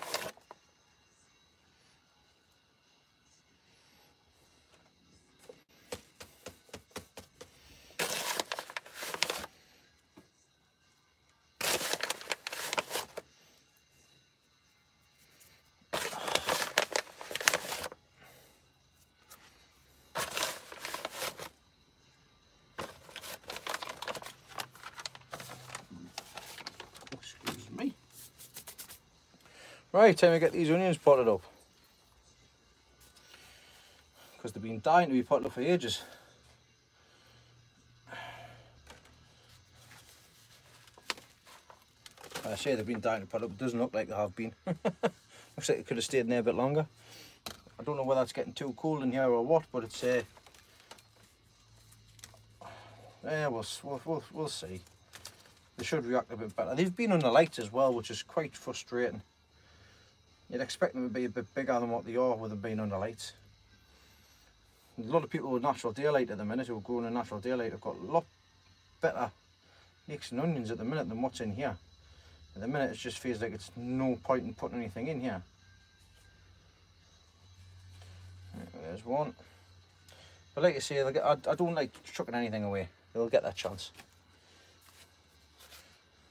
Right, time to get these onions potted up. Because they've been dying to be potted up for ages. I say they've been dying to pot up, it doesn't look like they have been. Looks like it could have stayed in there a bit longer. I don't know whether it's getting too cold in here or what, but it's yeah, we'll see. They should react a bit better. They've been under lights as well, which is quite frustrating. You'd expect them to be a bit bigger than what they are with them being under lights. A lot of people with natural daylight at the minute who are growing in natural daylight have got a lot better leeks and onions at the minute than what's in here. At the minute, it just feels like it's no point in putting anything in here. There's one. But like I say, I don't like chucking anything away. They'll get that chance.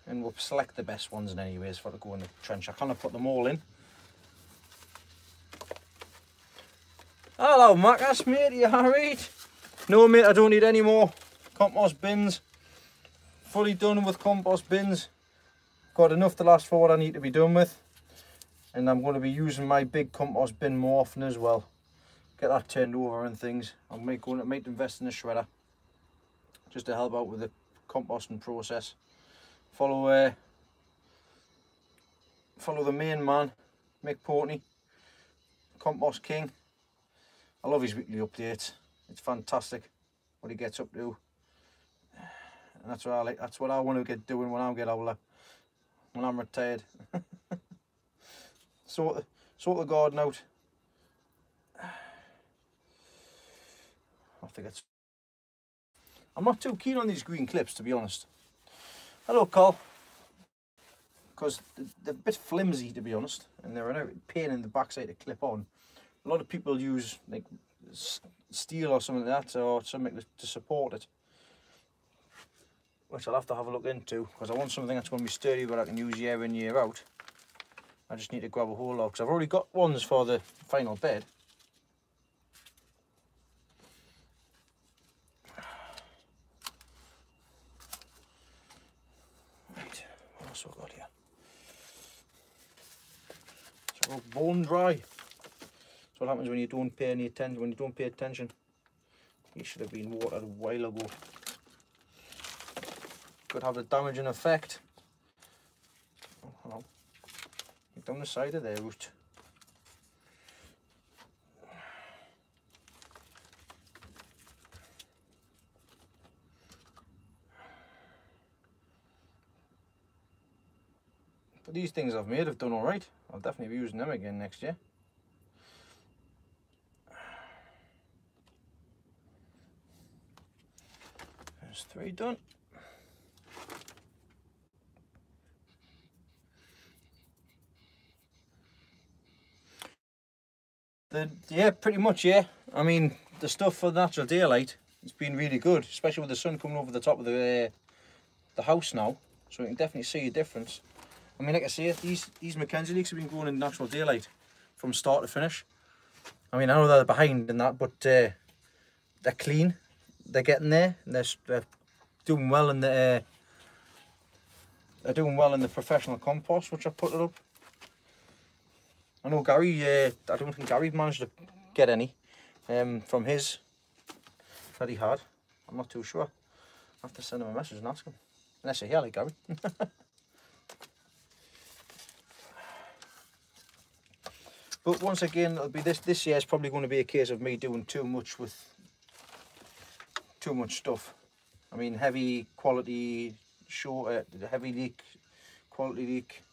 And we'll select the best ones in anyways for to go in the trench. I kind of put them all in. Hello, Marcus, mate. Are you alright? No, mate, I don't need any more compost bins. Fully done with compost bins. Got enough to last for what I need to be done with. And I'm going to be using my big compost bin more often as well. Get that turned over and things. I might invest in a shredder just to help out with the composting process. Follow the main man, Mick Portney, Compost King. I love his weekly updates. It's fantastic what he gets up to, and that's what I like. That's what I want to get doing when I get older, when I'm retired. sort the garden out. I'm not too keen on these green clips, to be honest. Hello, Carl. Because they're a bit flimsy, to be honest, and they're a pain in the backside to clip on. A lot of people use like steel or something like that, or something to support it, which I'll have to have a look into, because I want something that's going to be sturdy but I can use year in, year out. I just need to grab a hold of, because I've already got ones for the final bed. Right, what else have I got here? It's all bone dry. That's what happens when you don't pay any attention. When you don't pay attention, you should have been watered a while ago. Could have a damaging effect. Oh, hello. Get down the side of their root. But these things I've made have done all right. I'll definitely be using them again next year. There's 3 done. Yeah, pretty much, yeah. I mean, the stuff for natural daylight, it's been really good, especially with the sun coming over the top of the house now. So you can definitely see a difference. I mean, like I say, these Mackenzie leeks have been growing in natural daylight from start to finish. I mean, I know they're behind in that, but they're clean. They're getting there. And they're doing well in the professional compost, which I put it up. I know Gary. I don't think Gary managed to get any from his that he had. I'm not too sure. I have to send him a message and ask him. Unless you're here, like Gary. But once again, it'll be this year is probably going to be a case of me doing too much with too much stuff. I mean, heavy quality, heavy leek, quality leek.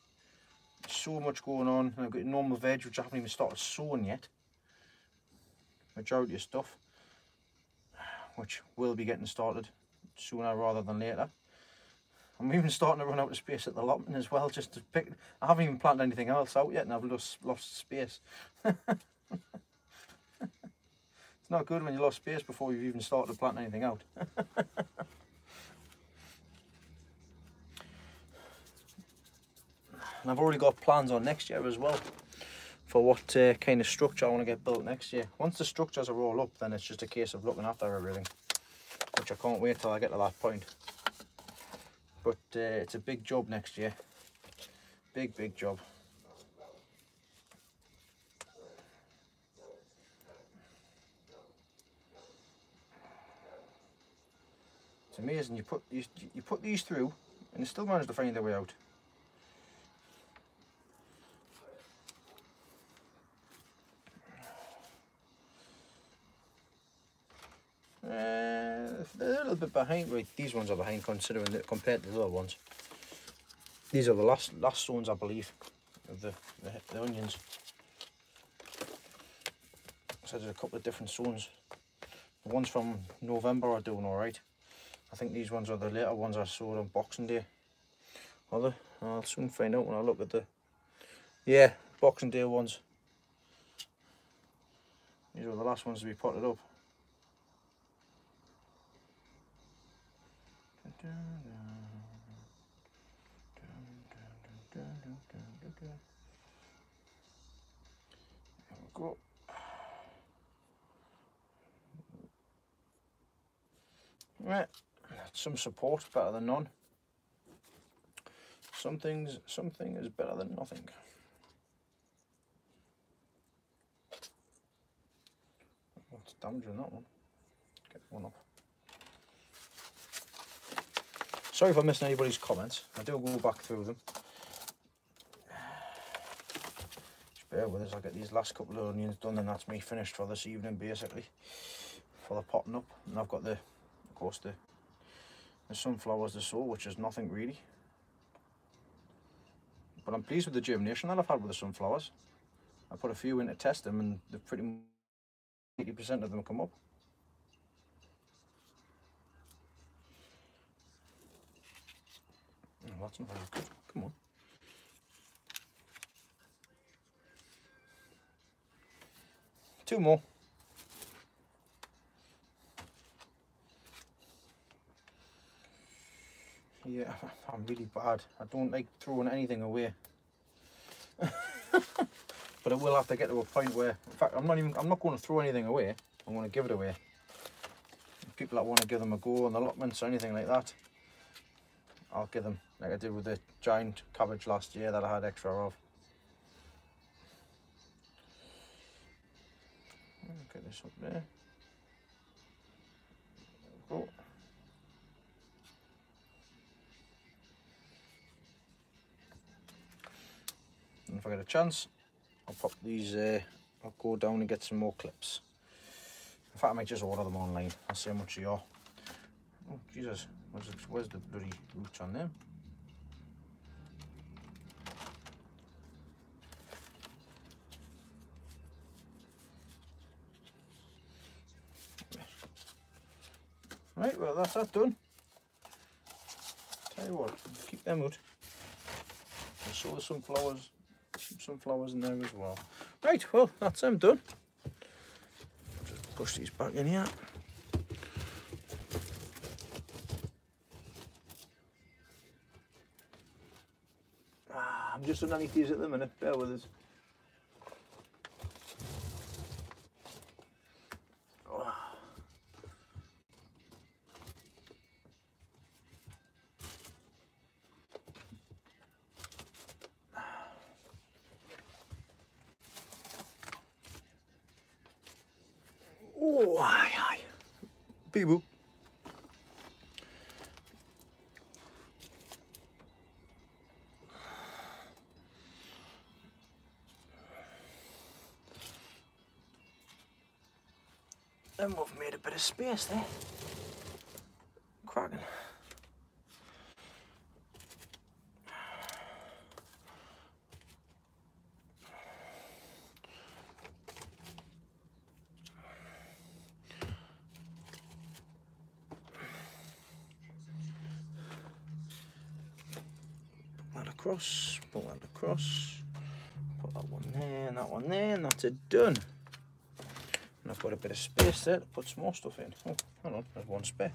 So much going on. I've got normal veg, which I haven't even started sowing yet. Majority of stuff, which will be getting started sooner rather than later. I'm even starting to run out of space at the allotment as well, just to pick. I haven't even planted anything else out yet, and I've lost space. It's not good when you lost space before you've even started to plant anything out. And I've already got plans on next year as well for what kind of structure I want to get built next year. Once the structures are all up, then it's just a case of looking after everything, which I can't wait till I get to that point. But it's a big job next year. Big job. It's amazing. You put these through, and they still manage to find their way out. They're a little bit behind. Right, these ones are behind considering that compared to the other ones. These are the last zones, I believe, of the onions. So there's a couple of different zones. The ones from November are doing all right. I think these ones are the later ones I sowed on Boxing Day. Are they? I'll soon find out when I look at the... Yeah, Boxing Day ones. These are the last ones to be potted up. There we go. Right, some support, better than none. Something is better than nothing. What's damage on that one? Get one up. Sorry if I missed anybody's comments. I do go back through them. Just bear with us. I'll get these last couple of onions done, and that's me finished for this evening, basically, for the potting up. And I've got of course, the sunflowers to sow, which is nothing really. But I'm pleased with the germination that I've had with the sunflowers. I put a few in to test them, and they've pretty much 80% of them come up. Oh, that's not very good. Come on. Two more. Yeah, I'm really bad. I don't like throwing anything away. But I will have to get to a point where, in fact, I'm not going to throw anything away. I'm going to give it away. People that want to give them a go on allotments or anything like that, I'll give them, like I did with the giant cabbage last year that I had extra of. Get this up there. There we go. And if I get a chance, I'll pop these, I'll go down and get some more clips. In fact, I might just order them online. I'll see how much they are. Oh, Jesus. Where's the bloody roots on them? Right, well, that's that done. Tell you what, keep them out. And sow some flowers in there as well. Right, well, that's them done. Just push these back in here. I'm just underneath these at the minute, bear with us. Oh, aye. Bee-boo. And we've made a bit of space there. Cracking. Pull that across, put that one there and that one there, and that's it done. And I've got a bit of space there to put some more stuff in. Oh, hold on, there's one spare.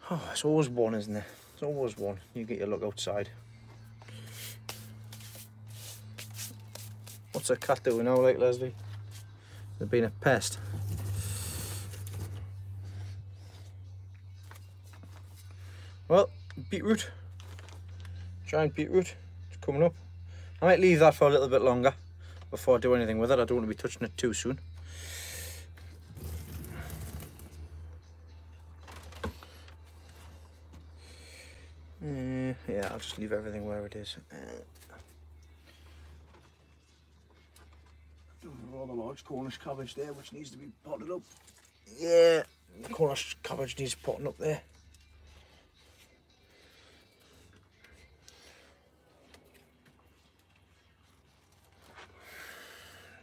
Oh, it's always one, isn't it? It's always one. You get your look outside. What's a cat doing now, like, Leslie? They've been a pest. Well, beetroot, giant beetroot, it's coming up. I might leave that for a little bit longer before I do anything with it. I don't want to be touching it too soon. Yeah, I'll just leave everything where it is. All the large Cornish cabbage there, which needs to be potted up. Yeah, Cornish cabbage needs potting up there.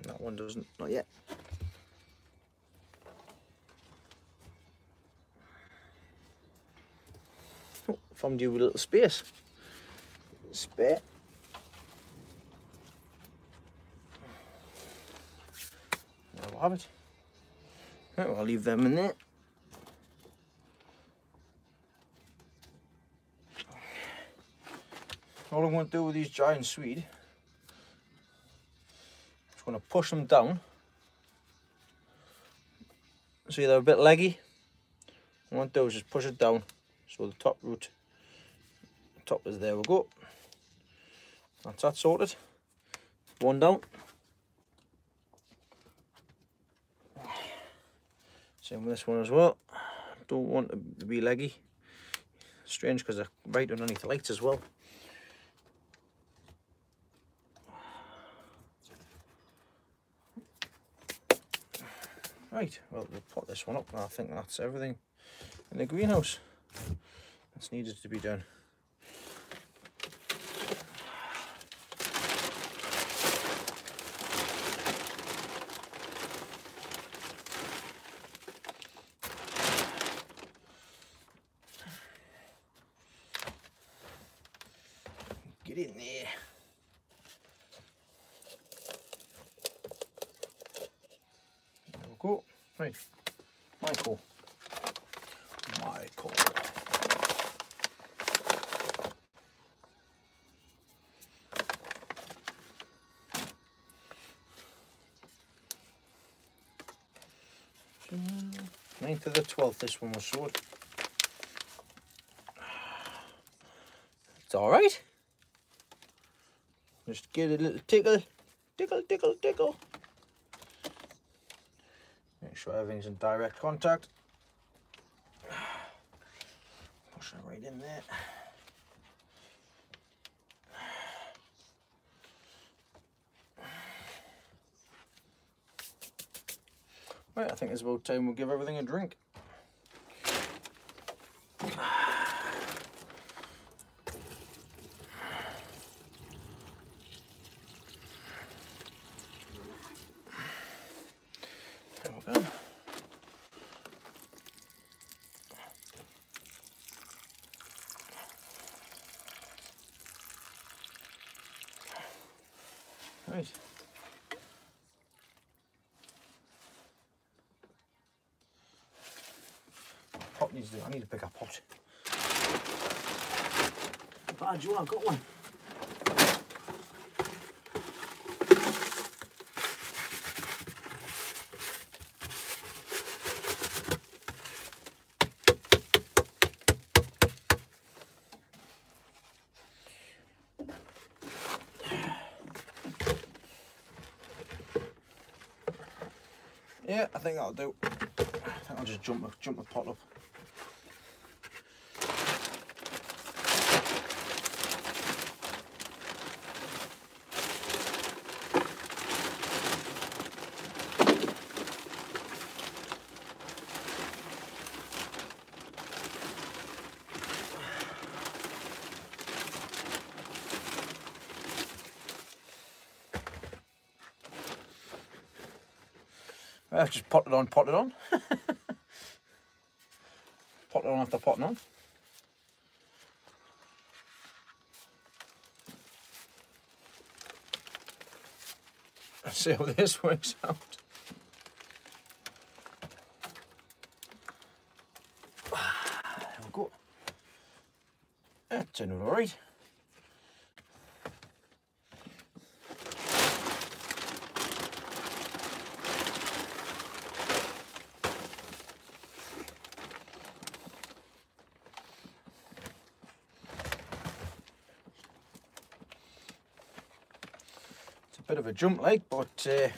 That one doesn't, not yet. Oh, found you a little space. Spare. There we'll have it. Right, well, I'll leave them in there. All I'm going to do with these giant swede, I'm just going to push them down. See, they're a bit leggy. What I want to do is just push it down so the top root, top is there. We go. That's that sorted. One down. Same with this one as well. Don't want to be leggy. Strange because they're right underneath the lights as well. Right, well, we'll pot this one up, and I think that's everything in the greenhouse that's needed to be done. Get in there. There we go. Right, Michael. Ninth to the 12th, this one was sowed. It's all right. Just give it a little tickle, tickle, tickle, tickle. Make sure everything's in direct contact. Push it right in there. Right, I think it's about time we'll give everything a drink. There we go. Right. Pot needs to, I need to pick a pot. Bad, you want? I've got one. Yeah, I think that'll do. I think I'll just jump the pot up. I've just potted on. Potted on after potting on. Let's see how this works out. There we go. That turned out alright. Bit of a jump like, but it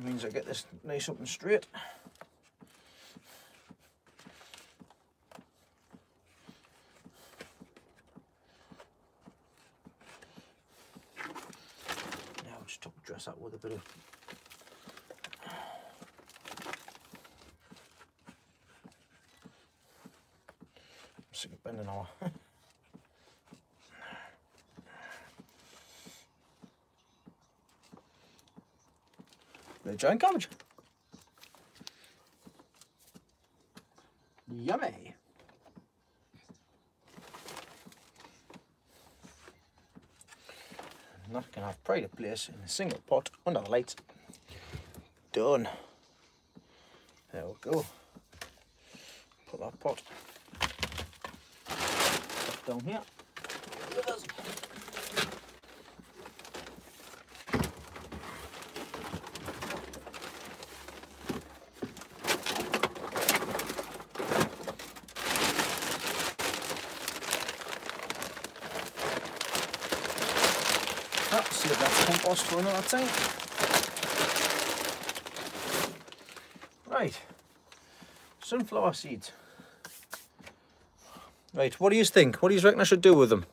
means I get this nice up and straight. dress that with a bit of sick of bending our bit of giant cabbage. Yummy. And that can have pride of place in a single pot under the lights. Done. There we go. Put that pot down here. With us. Save that compost for another time. Right, sunflower seeds. Right, what do you think? What do you reckon I should do with them?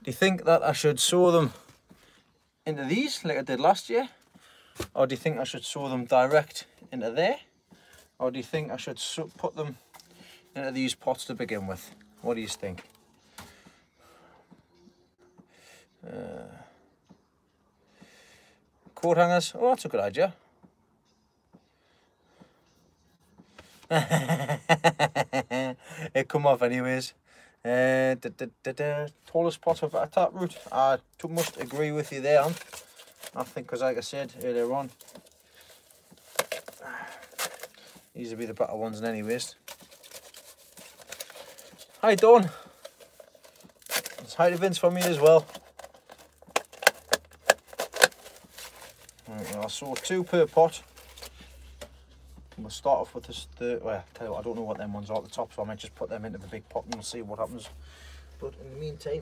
Do you think that I should sow them into these like I did last year? Or do you think I should sow them direct into there? Or do you think I should put them into these pots to begin with? What do you think? Coat hangers. Oh, that's a good idea. It come off anyways. Tallest pot of a taproot. I must agree with you there. I think, because like I said earlier on, these will be the better ones in any waste. Hi Dawn. It's hi to Vince for me as well. Right, I'll sow 2 per pot. We'll start off with this. Well, tell you what, I don't know what them ones are at the top, so I might just put them into the big pot and we'll see what happens. But in the meantime,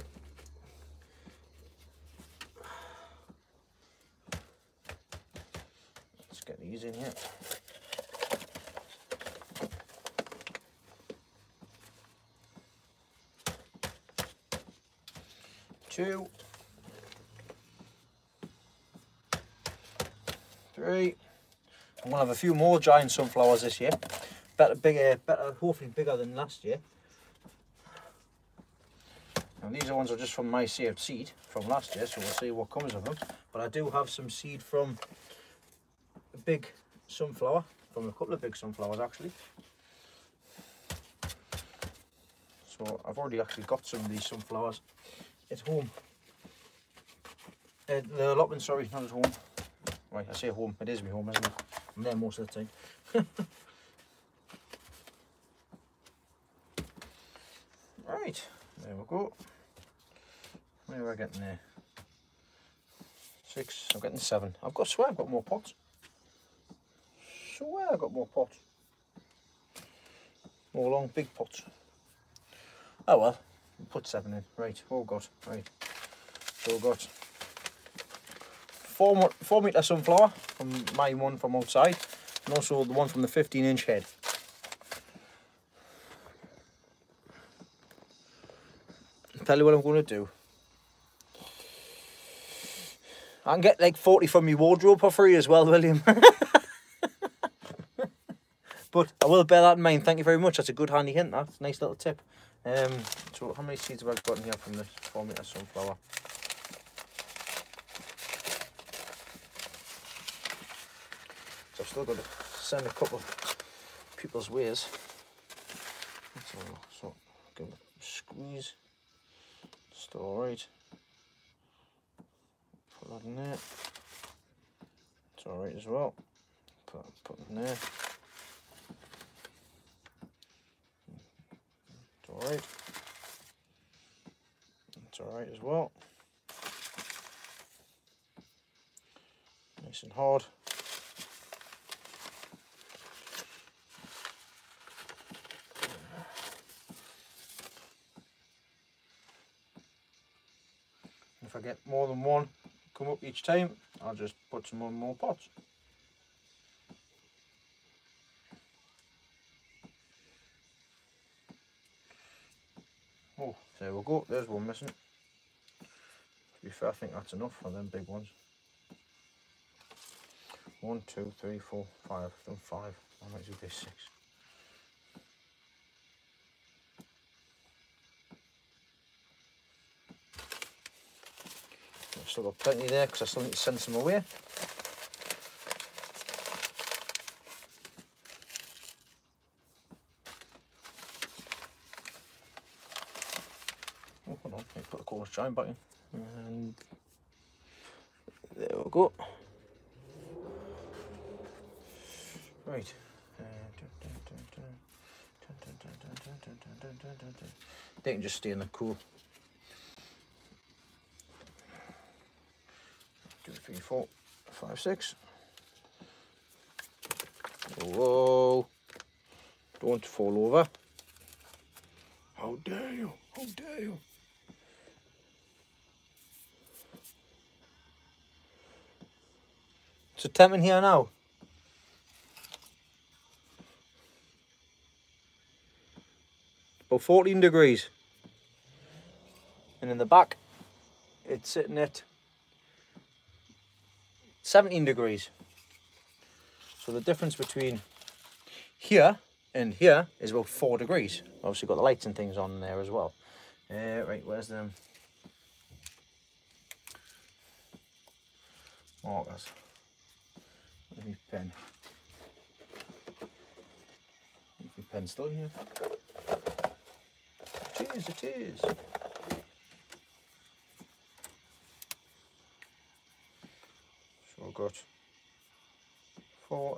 let's get these in here. Two, 3. I'm gonna have a few more giant sunflowers this year. Better, hopefully bigger than last year. And these are ones are just from my saved seed from last year, so we'll see what comes of them. But I do have some seed from a big sunflower, from a couple of big sunflowers actually. So I've already actually got some of these sunflowers at home. The allotment, sorry, not at home. Right, I say home, it is my home, isn't it? I'm there most of the time. Right, there we go. Where am I getting there? 6, I'm getting 7. Swear I've got more pots. Swear I've got more pots. More long, big pots. Oh well, we'll put 7 in. Right, oh god, right. So we've got 4 metre sunflower from my one from outside, and also the one from the 15-inch head. I'll tell you what I'm going to do. I can get like 40 from my wardrobe for free as well, William. But I will bear that in mind. Thank you very much. That's a good handy hint. That's a nice little tip. So how many seeds have I got in here from this 4 metre sunflower? So I've still got to send a couple of people's ways. So give it a squeeze. Still alright. Put that in there. It's alright as well. Put it in there. It's alright. It's alright as well. Nice and hard. If I get more than one come up each time, I'll just put some more pots. Oh, there we go, there's one missing. To be fair, I think that's enough for them big ones. 1, 2, 3, 4, 5. I've done 5. I might do this 6. I've still got plenty there because I still need to send some away. Oh, hold on, let me put the course giant back in. And there we go. Right. They can just stay in the cool. 2, 3, 4, 5, 6. Whoa. Don't fall over. How dare you? How dare you? It's a temp in here now. About 14 degrees. And in the back, it's sitting at 17 degrees. So the difference between here and here is about 4 degrees. Obviously got the lights and things on there as well. Right, where's them markers? Where's my pen? Is my pen still in here? It is, it is. So I've got 4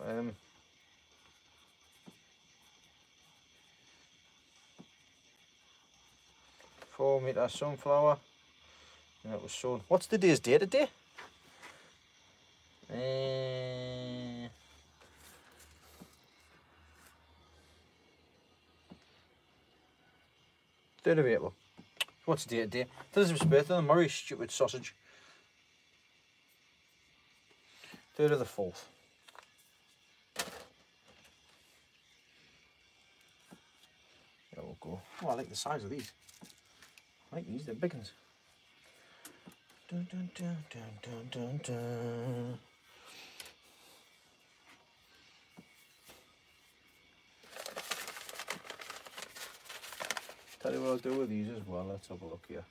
4 meter sunflower, and it was sown. What's today's date today? 3rd of April. What's the date today? Elizabeth's birthday, the Murray stupid sausage. 3rd of the 4th. There we'll go. Oh, I like the size of these. I like these, they're big ones. Dun, dun, dun, dun, dun, dun, dun. Tell you what I'll do with these as well. Let's have a look here.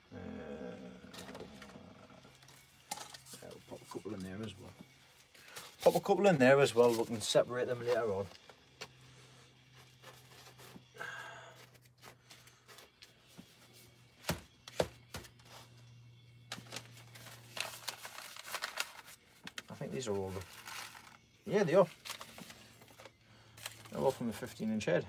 I'll pop a couple in there as well. Pop a couple in there as well. We can separate them later on. I think these are all the... Yeah, they are. They're all from the 15-inch head.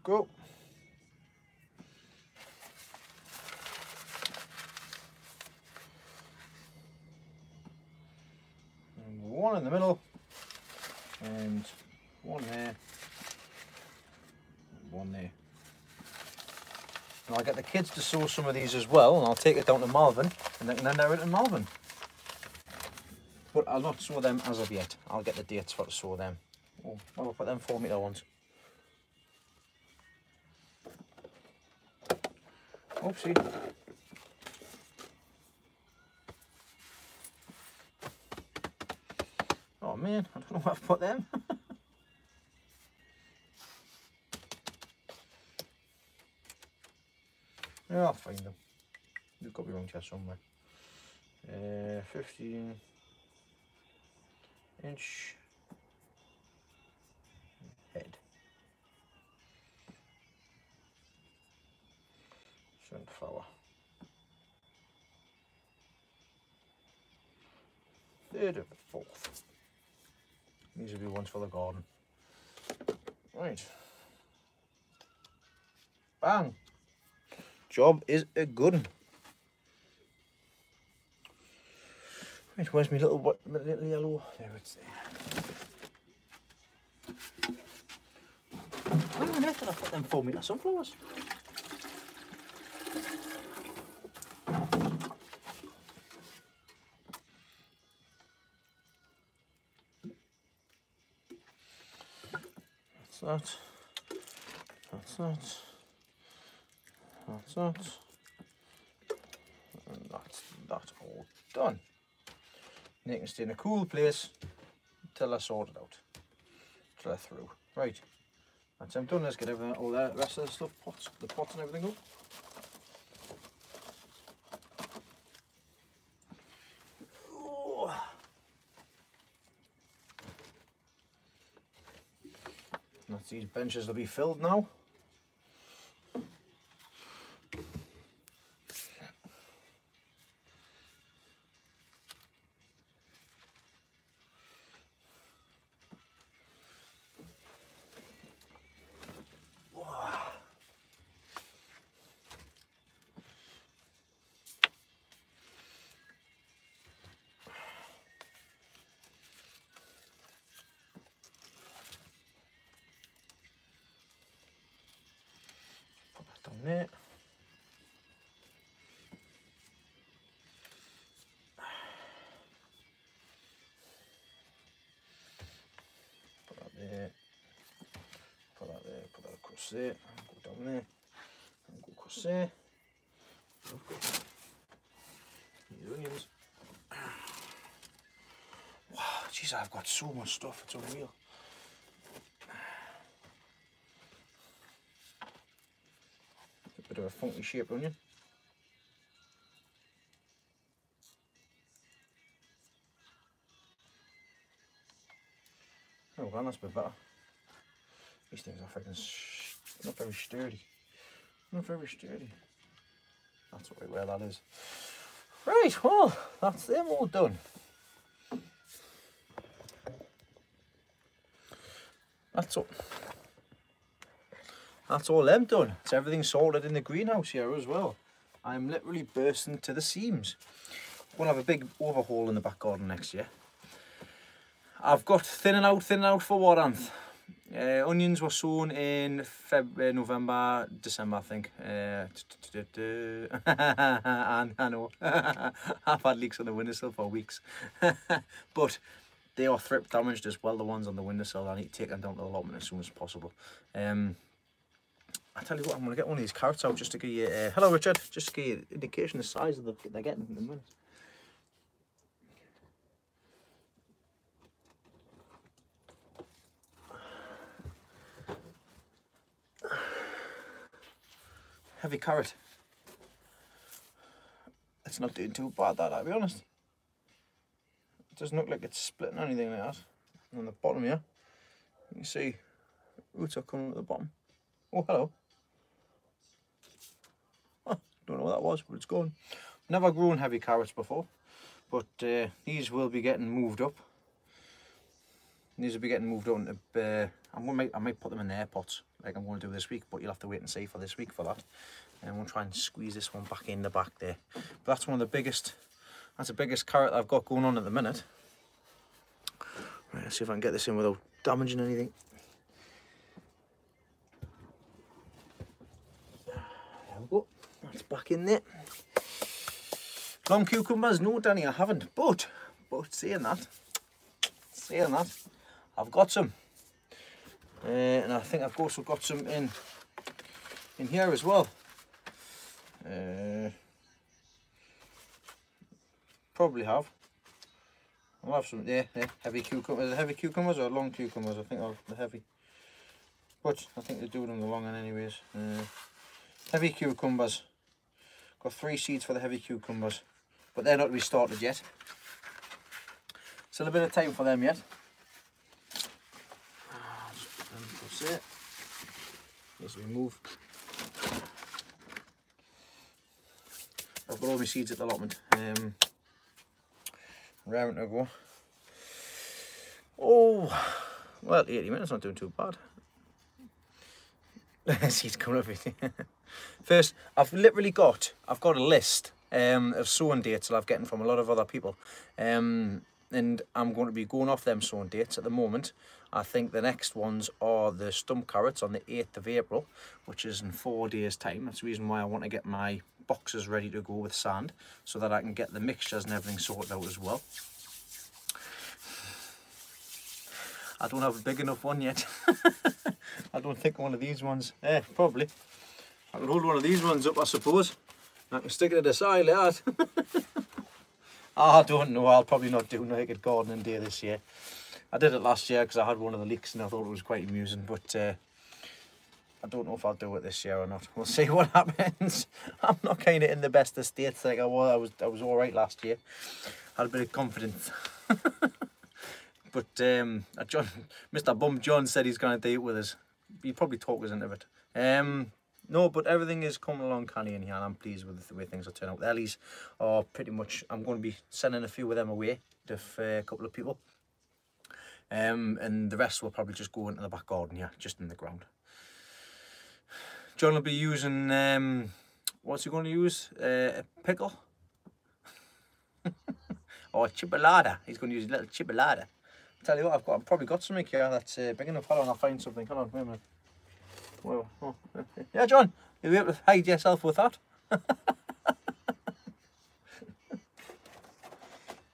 Go. And one in the middle, and one there, and one there. And I'll get the kids to sew some of these as well, and I'll take it down to Malvern, and they can end it in Malvern. But I'll not sew them as of yet. I'll get the dates for to sew them. Oh, I'll put them 4 meter ones. Oopsie. Oh man, I don't know where I've put them. Yeah, I'll find them. They've got to be around here somewhere. 15-inch head. Sunflower. 3rd of the 4th. These will be ones for the garden. Right. Bang. Job is a good one. Right, where's my little yellow? There it's there. earth did I put them 4 metre sunflowers? That's that. That's that. That's that. And that's all done. And they can stay in a cool place until I sort it out. Till they're through. Right. That's them done. Let's get everything, all the rest of the stuff, the pots and everything up. Oh. That's these benches will be filled now. Down there. Put that there. Put that there. Put that across there. Go down there. And go across there. These onions. Wow, jeez, I've got so much stuff. It's unreal. Bit of a funky shaped onion. Oh well, that's a bit better. These things are freaking not very sturdy. Not very sturdy. That's right where that is. Right, well, that's them all done. That's all them done. It's everything sorted in the greenhouse here as well. I'm literally bursting to the seams. I'm going to have a big overhaul in the back garden next year. I've got thinning out for Waranth. Onions were sown in November, December, I think. I know. I've had leaks on the windowsill for weeks. But they are thrip damaged as well, the ones on the windowsill. I need to take them down to the allotment as soon as possible. I tell you what, I'm going to get one of these carrots out just to give you, hello Richard, just to give you an indication of the size of they're getting in a minute. Heavy carrot. It's not doing too bad, that, I'll be honest. It doesn't look like it's splitting anything like that. On the bottom here, you can see roots are coming at the bottom. Oh, hello. Don't know what that was, but it's gone. Never grown heavy carrots before, but these will be getting moved up. These will be getting moved up. I might put them in the air pots like I'm going to do this week, but you'll have to wait and see for this week for that. And we'll try and squeeze this one back in the back there. But that's one of the biggest. That's the biggest carrot I've got going on at the minute. Right, let's see if I can get this in without damaging anything. There we go. That's back in there. Long cucumbers, no Danny, I haven't. But saying that, I've got some. And I think I've also got some in here as well. Probably have. I'll have some there. Heavy cucumbers. Heavy cucumbers or long cucumbers? I think the heavy. But I think they're doing them the long one anyways. Heavy cucumbers. Got 3 seeds for the heavy cucumbers, but they're not to be started yet. Still a bit of time for them yet. That's it. As we move. I've got all my seeds at the allotment. Round to go. Oh, well, 80 minutes, not doing too bad. Seeds coming up. First, I've got a list of sowing dates that I've gotten from a lot of other people. and I'm going to be going off them sowing dates at the moment. I think the next ones are the stump carrots on the 8th of April, which is in 4 days time. That's the reason why I want to get my boxes ready to go with sand, so that I can get the mixtures and everything sorted out as well. I don't have a big enough one yet. I don't think one of these ones, probably. I can hold one of these ones up, I suppose. I can stick it to the side like that. I don't know, I'll probably not do naked gardening day this year. I did it last year because I had one of the leeks and I thought it was quite amusing, but I don't know if I'll do it this year or not. We'll see what happens. I'm not kind of in the best of states like I was. I was all right last year. Had a bit of confidence. But Mr. Bum John said he's going to do it with us. He'd probably talk us into it. No, but everything is coming along canny in here, and I'm pleased with the way things are turning out. The Ellies are pretty much, I'm going to be sending a few of them away to a couple of people. And the rest will probably just go into the back garden here, just in the ground. John will be using, what's he going to use? A pickle? Or a chipolata. He's going to use a little chipolata. Tell you what, I've probably got something here that's big enough. Hold on, I'll find something. Hold on, wait a minute. Whoa, oh, yeah, John, you'll be able to hide yourself with that.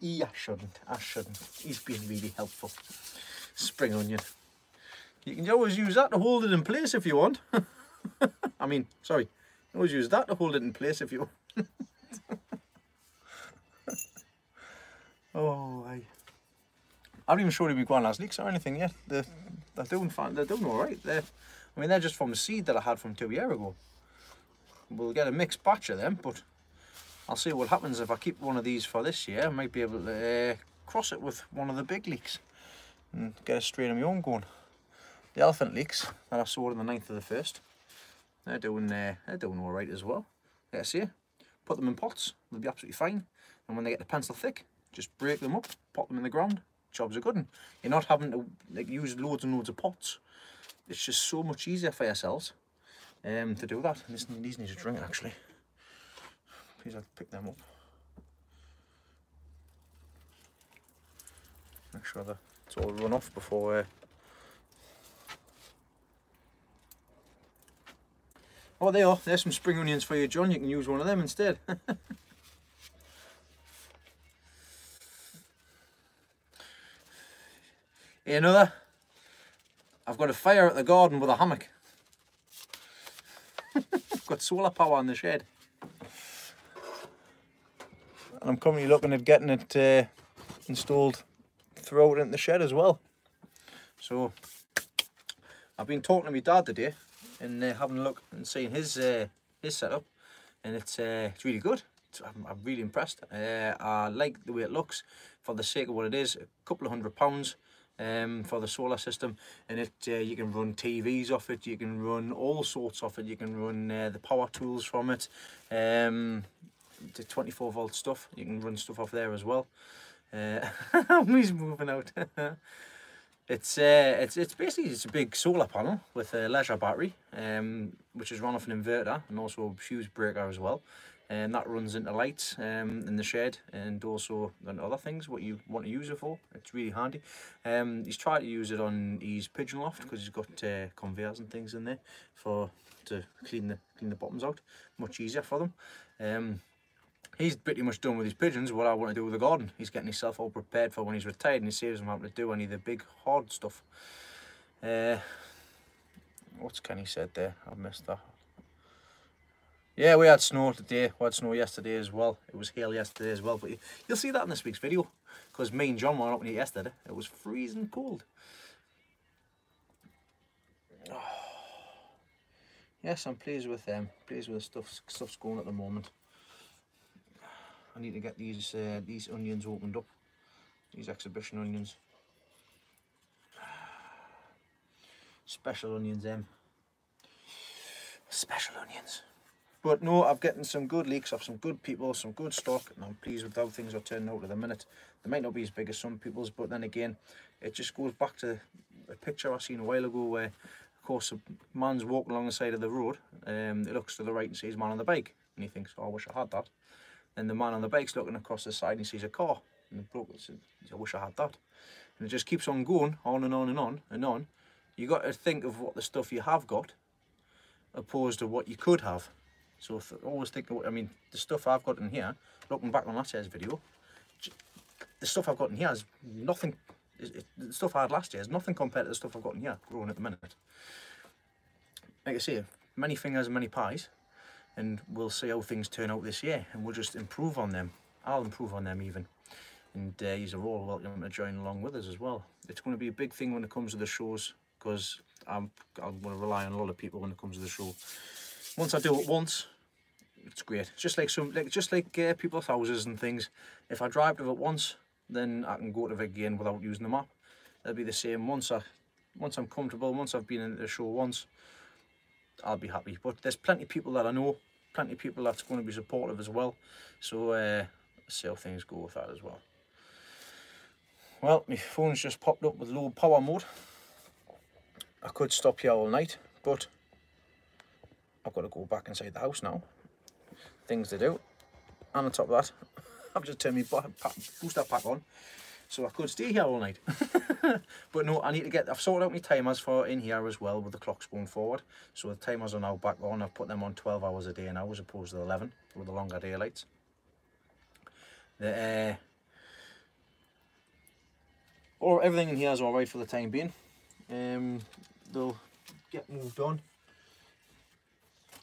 I shouldn't. He's been really helpful. Spring onion. You can always use that to hold it in place if you want. I mean, sorry, you can always use that to hold it in place if you want. Oh, I haven't even showed you my Guana's leeks or anything yet. They're doing fine. They're doing all right. I mean, they're just from a seed that I had from 2 years ago. We'll get a mixed batch of them, but I'll see what happens if I keep one of these for this year. I might be able to cross it with one of the big leeks and get a strain of my own going. The elephant leeks that I sowed on the 9th of the 1st, they're doing all right as well. Like I say, put them in pots, they'll be absolutely fine. And when they get the pencil thick, just break them up, pop them in the ground. Job's a good one. You're not having to use loads and loads of pots. It's just so much easier for yourselves to do that. And these need a drink actually. Please, I'll pick them up. Make sure that it's all run off before. Oh, they are. There's some spring onions for you, John. You can use one of them instead. Here, another. I've got a fire at the garden with a hammock. I've got solar power in the shed. And I'm currently looking at getting it installed throughout in the shed as well. So I've been talking to my dad today and having a look and seeing his setup, and it's really good. I'm really impressed. I like the way it looks for the sake of what it is. A couple of £100 for the solar system, and it you can run TVs off it, you can run all sorts off it, you can run the power tools from it, the 24-volt stuff, you can run stuff off there as well. He's moving out. It's basically a big solar panel with a leisure battery, which is run off an inverter and also a fuse breaker as well. And that runs into lights in the shed and also on other things what you want to use it for. It's really handy. He's tried to use it on his pigeon loft because he's got conveyors and things in there to clean the bottoms out. Much easier for them. He's pretty much done with his pigeons what I want to do with the garden. He's getting himself all prepared for when he's retired, and he saves him having to do any of the big hard stuff. What's Kenny said there? I missed that. Yeah, we had snow today. We had snow yesterday as well. It was hail yesterday as well. But you'll see that in this week's video, because me and John went up in it yesterday. It was freezing cold. Oh. Yes, I'm pleased with them. Pleased with the stuff's going at the moment. I need to get these onions opened up. These exhibition onions. Special onions, Special onions. But no, I'm getting some good leeks off some good people, some good stock, and I'm pleased with how things are turning out at the minute. They might not be as big as some people's, but then again, it just goes back to a picture I seen a while ago where, of course, a man's walking along the side of the road, he looks to the right and sees a man on the bike, and he thinks, oh, I wish I had that. Then the man on the bike's looking across the side and he sees a car. And the bloke said, I wish I had that. And it just keeps on going, on and on and on and on. You got to think of what the stuff you have got, opposed to what you could have. So always think of, I mean, the stuff I've got in here, looking back on last year's video, the stuff I've got in here is nothing, the stuff I had last year is nothing compared to the stuff I've got in here growing at the minute. Like I say, many fingers and many pies, and we'll see how things turn out this year, and we'll just improve on them. I'll improve on them even. And these are all welcome to join along with us as well. It's going to be a big thing when it comes to the shows, because I'm going to rely on a lot of people when it comes to the show. Once I do it once, it's great. It's just like people's houses and things. If I drive to it once, then I can go to it again without using the map. It'll be the same once I'm comfortable. Once I've been in the show once, I'll be happy. But there's plenty of people that I know, plenty of people that's going to be supportive as well. So let's see how things go with that as well. Well, my phone's just popped up with low power mode. I could stop here all night, but I've got to go back inside the house now. Things to do. And on top of that, I've just turned my booster pack on, so I could stay here all night. But no, I've sorted out my timers for in here as well with the clocks going forward. So the timers are now back on. I've put them on 12 hours a day now as opposed to 11 with the longer daylights. Everything in here is alright for the time being. They'll get moved on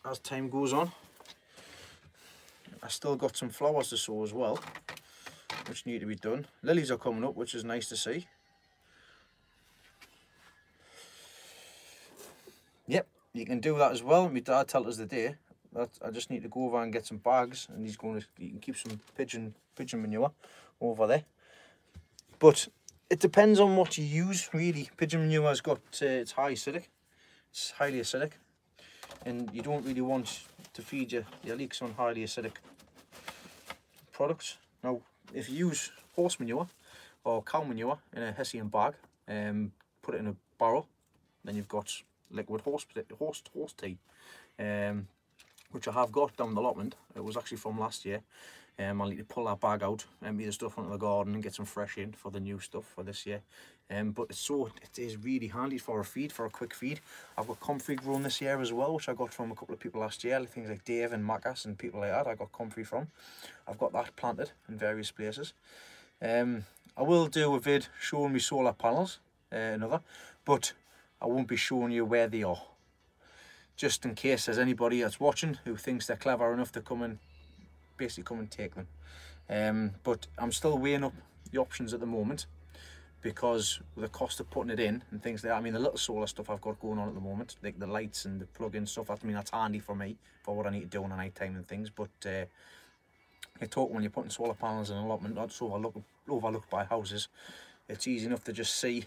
as time goes on. I still got some flowers to sow as well, which need to be done. Lilies are coming up, which is nice to see. Yep, you can do that as well. My dad told us the day that I just need to go over and get some bags, and you can keep some pigeon manure over there. But it depends on what you use, really. Pigeon manure has got it's high acidic. It's highly acidic, and you don't really want to feed your leeks on highly acidic products. Now, if you use horse manure or cow manure in a Hessian bag and put it in a barrel, then you've got liquid horse tea, which I have got down the allotment. It was actually from last year. I'll need to pull that bag out, empty the stuff onto the garden and get some fresh in for the new stuff for this year. But it is really handy for a quick feed. I've got comfrey grown this year as well, which I got from a couple of people last year, things like Dave and Macas and people like that. I got comfrey from. I've got that planted in various places. I will do a vid showing me solar panels, but I won't be showing you where they are, just in case there's anybody that's watching who thinks they're clever enough to come and take them. But I'm still weighing up the options at the moment, because with the cost of putting it in and things like that. I mean, the little solar stuff I've got going on at the moment, like the lights and the plug-in stuff, that's handy for me for what I need to do on a night time and things. But you talk when you're putting solar panels in an allotment, not so overlooked by houses, it's easy enough to just see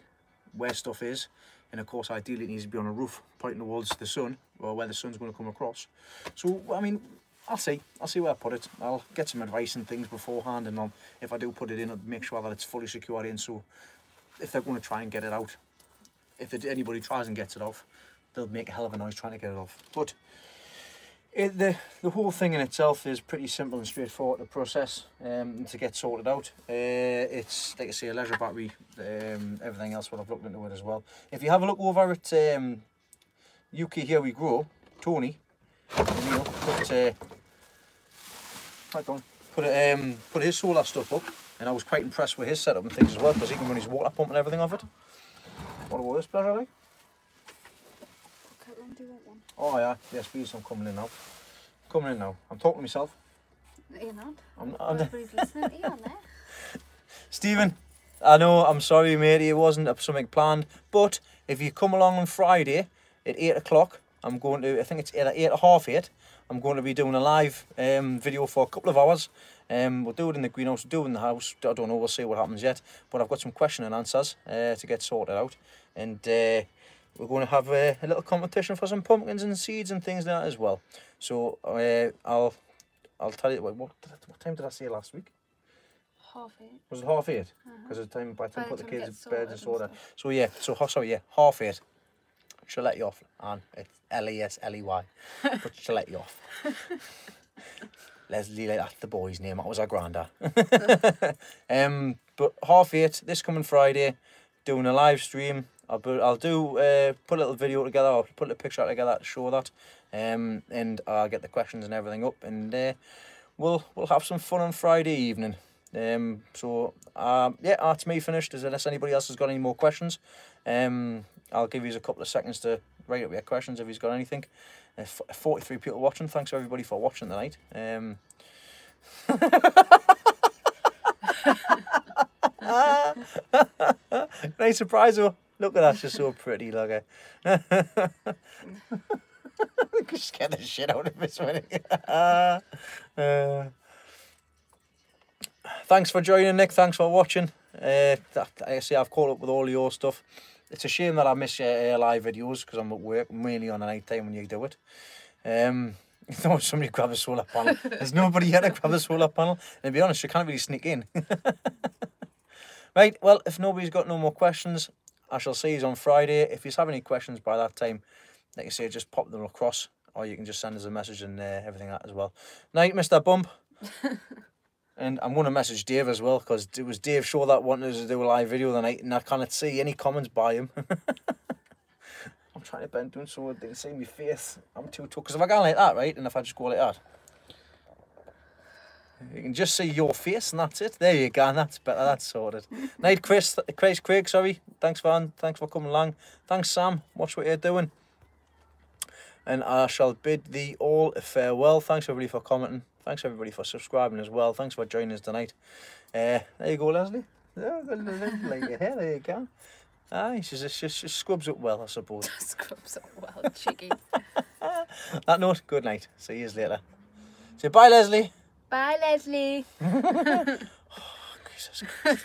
where stuff is. And of course, ideally it needs to be on a roof pointing towards the sun, or where the sun's going to come across. So I mean, I'll see where I put it. I'll get some advice and things beforehand, and if I do put it in, I'll make sure that it's fully secured in, so if they're going to try and get it out, if anybody tries and gets it off, they'll make a hell of a noise trying to get it off. But the whole thing in itself is pretty simple and straightforward to process to get sorted out. It's, like I say, a leisure battery, everything else what I've looked into it as well. If you have a look over at UK Here We Grow, Tony, put his solar stuff up, and I was quite impressed with his setup and things as well, because he can run his water pump and everything off it. What about this pleasure, like? Oh yeah, yes please, I'm coming in now. I'm talking to myself. You're not? I'm Everybody's listening to you on there. Stephen, I know, I'm sorry matey, it wasn't something planned, but if you come along on Friday at 8 o'clock, I'm going to, I think it's either 8 or half 8, I'm going to be doing a live video for a couple of hours. We'll do it in the greenhouse, we'll do it in the house, I don't know, we'll see what happens yet, but I've got some question and answers to get sorted out, and we're going to have a little competition for some pumpkins and seeds and things like that as well. So I'll tell you, what time did I say last week? 8:30. Was it 8:30? Because by the time I put the kids to bed and so that. So yeah, sorry, yeah, 8:30. She'll let you off, and it's L-E-S-L-E-Y, but she'll let you off. Leslie, like that's the boy's name. That was our granddad. But 8:30 this coming Friday, doing a live stream. I'll put a little video together. I'll put a picture together to show that. And I'll get the questions and everything up, and we'll have some fun on Friday evening. So yeah, that's me finished. Unless anybody else has got any more questions, I'll give you a couple of seconds to write up your questions if he's got anything. 43 people watching. Thanks everybody for watching tonight. Nice surprise, though. Look at that, she's so pretty. Look at just get the shit out of this one. Thanks for joining, Nick. Thanks for watching. I see I've caught up with all your stuff. It's a shame that I miss your live videos because I'm at work, mainly on the night time when you do it. Thought somebody grab a solar panel. There's nobody here to grab a solar panel. And to be honest, you can't really sneak in. Right, well, if nobody's got no more questions, I shall see you on Friday. If you have any questions by that time, like I say, just pop them across, or you can just send us a message and everything like that as well. Night, Mr. Bump. And I'm going to message Dave as well, because it was Dave Shaw that wanted us to do a live video the night, and I can't see any comments by him. I'm trying to bend down so they can see my face. I'm too tall, because if I go like that, right, and if I just go like that, you can just see your face, and that's it. There you go, and that's better. That's sorted. Night, Craig. Sorry. Thanks for coming along. Thanks, Sam. Watch what you're doing. And I shall bid thee all a farewell. Thanks everybody for commenting. Thanks everybody for subscribing as well. Thanks for joining us tonight. There you go, Leslie. Like your hair. There you go. Aye, she scrubs up well, I suppose. Scrubs up well, cheeky. That note. Good night. See you later. Say bye, Leslie. Bye, Leslie. Oh, Jesus Christ.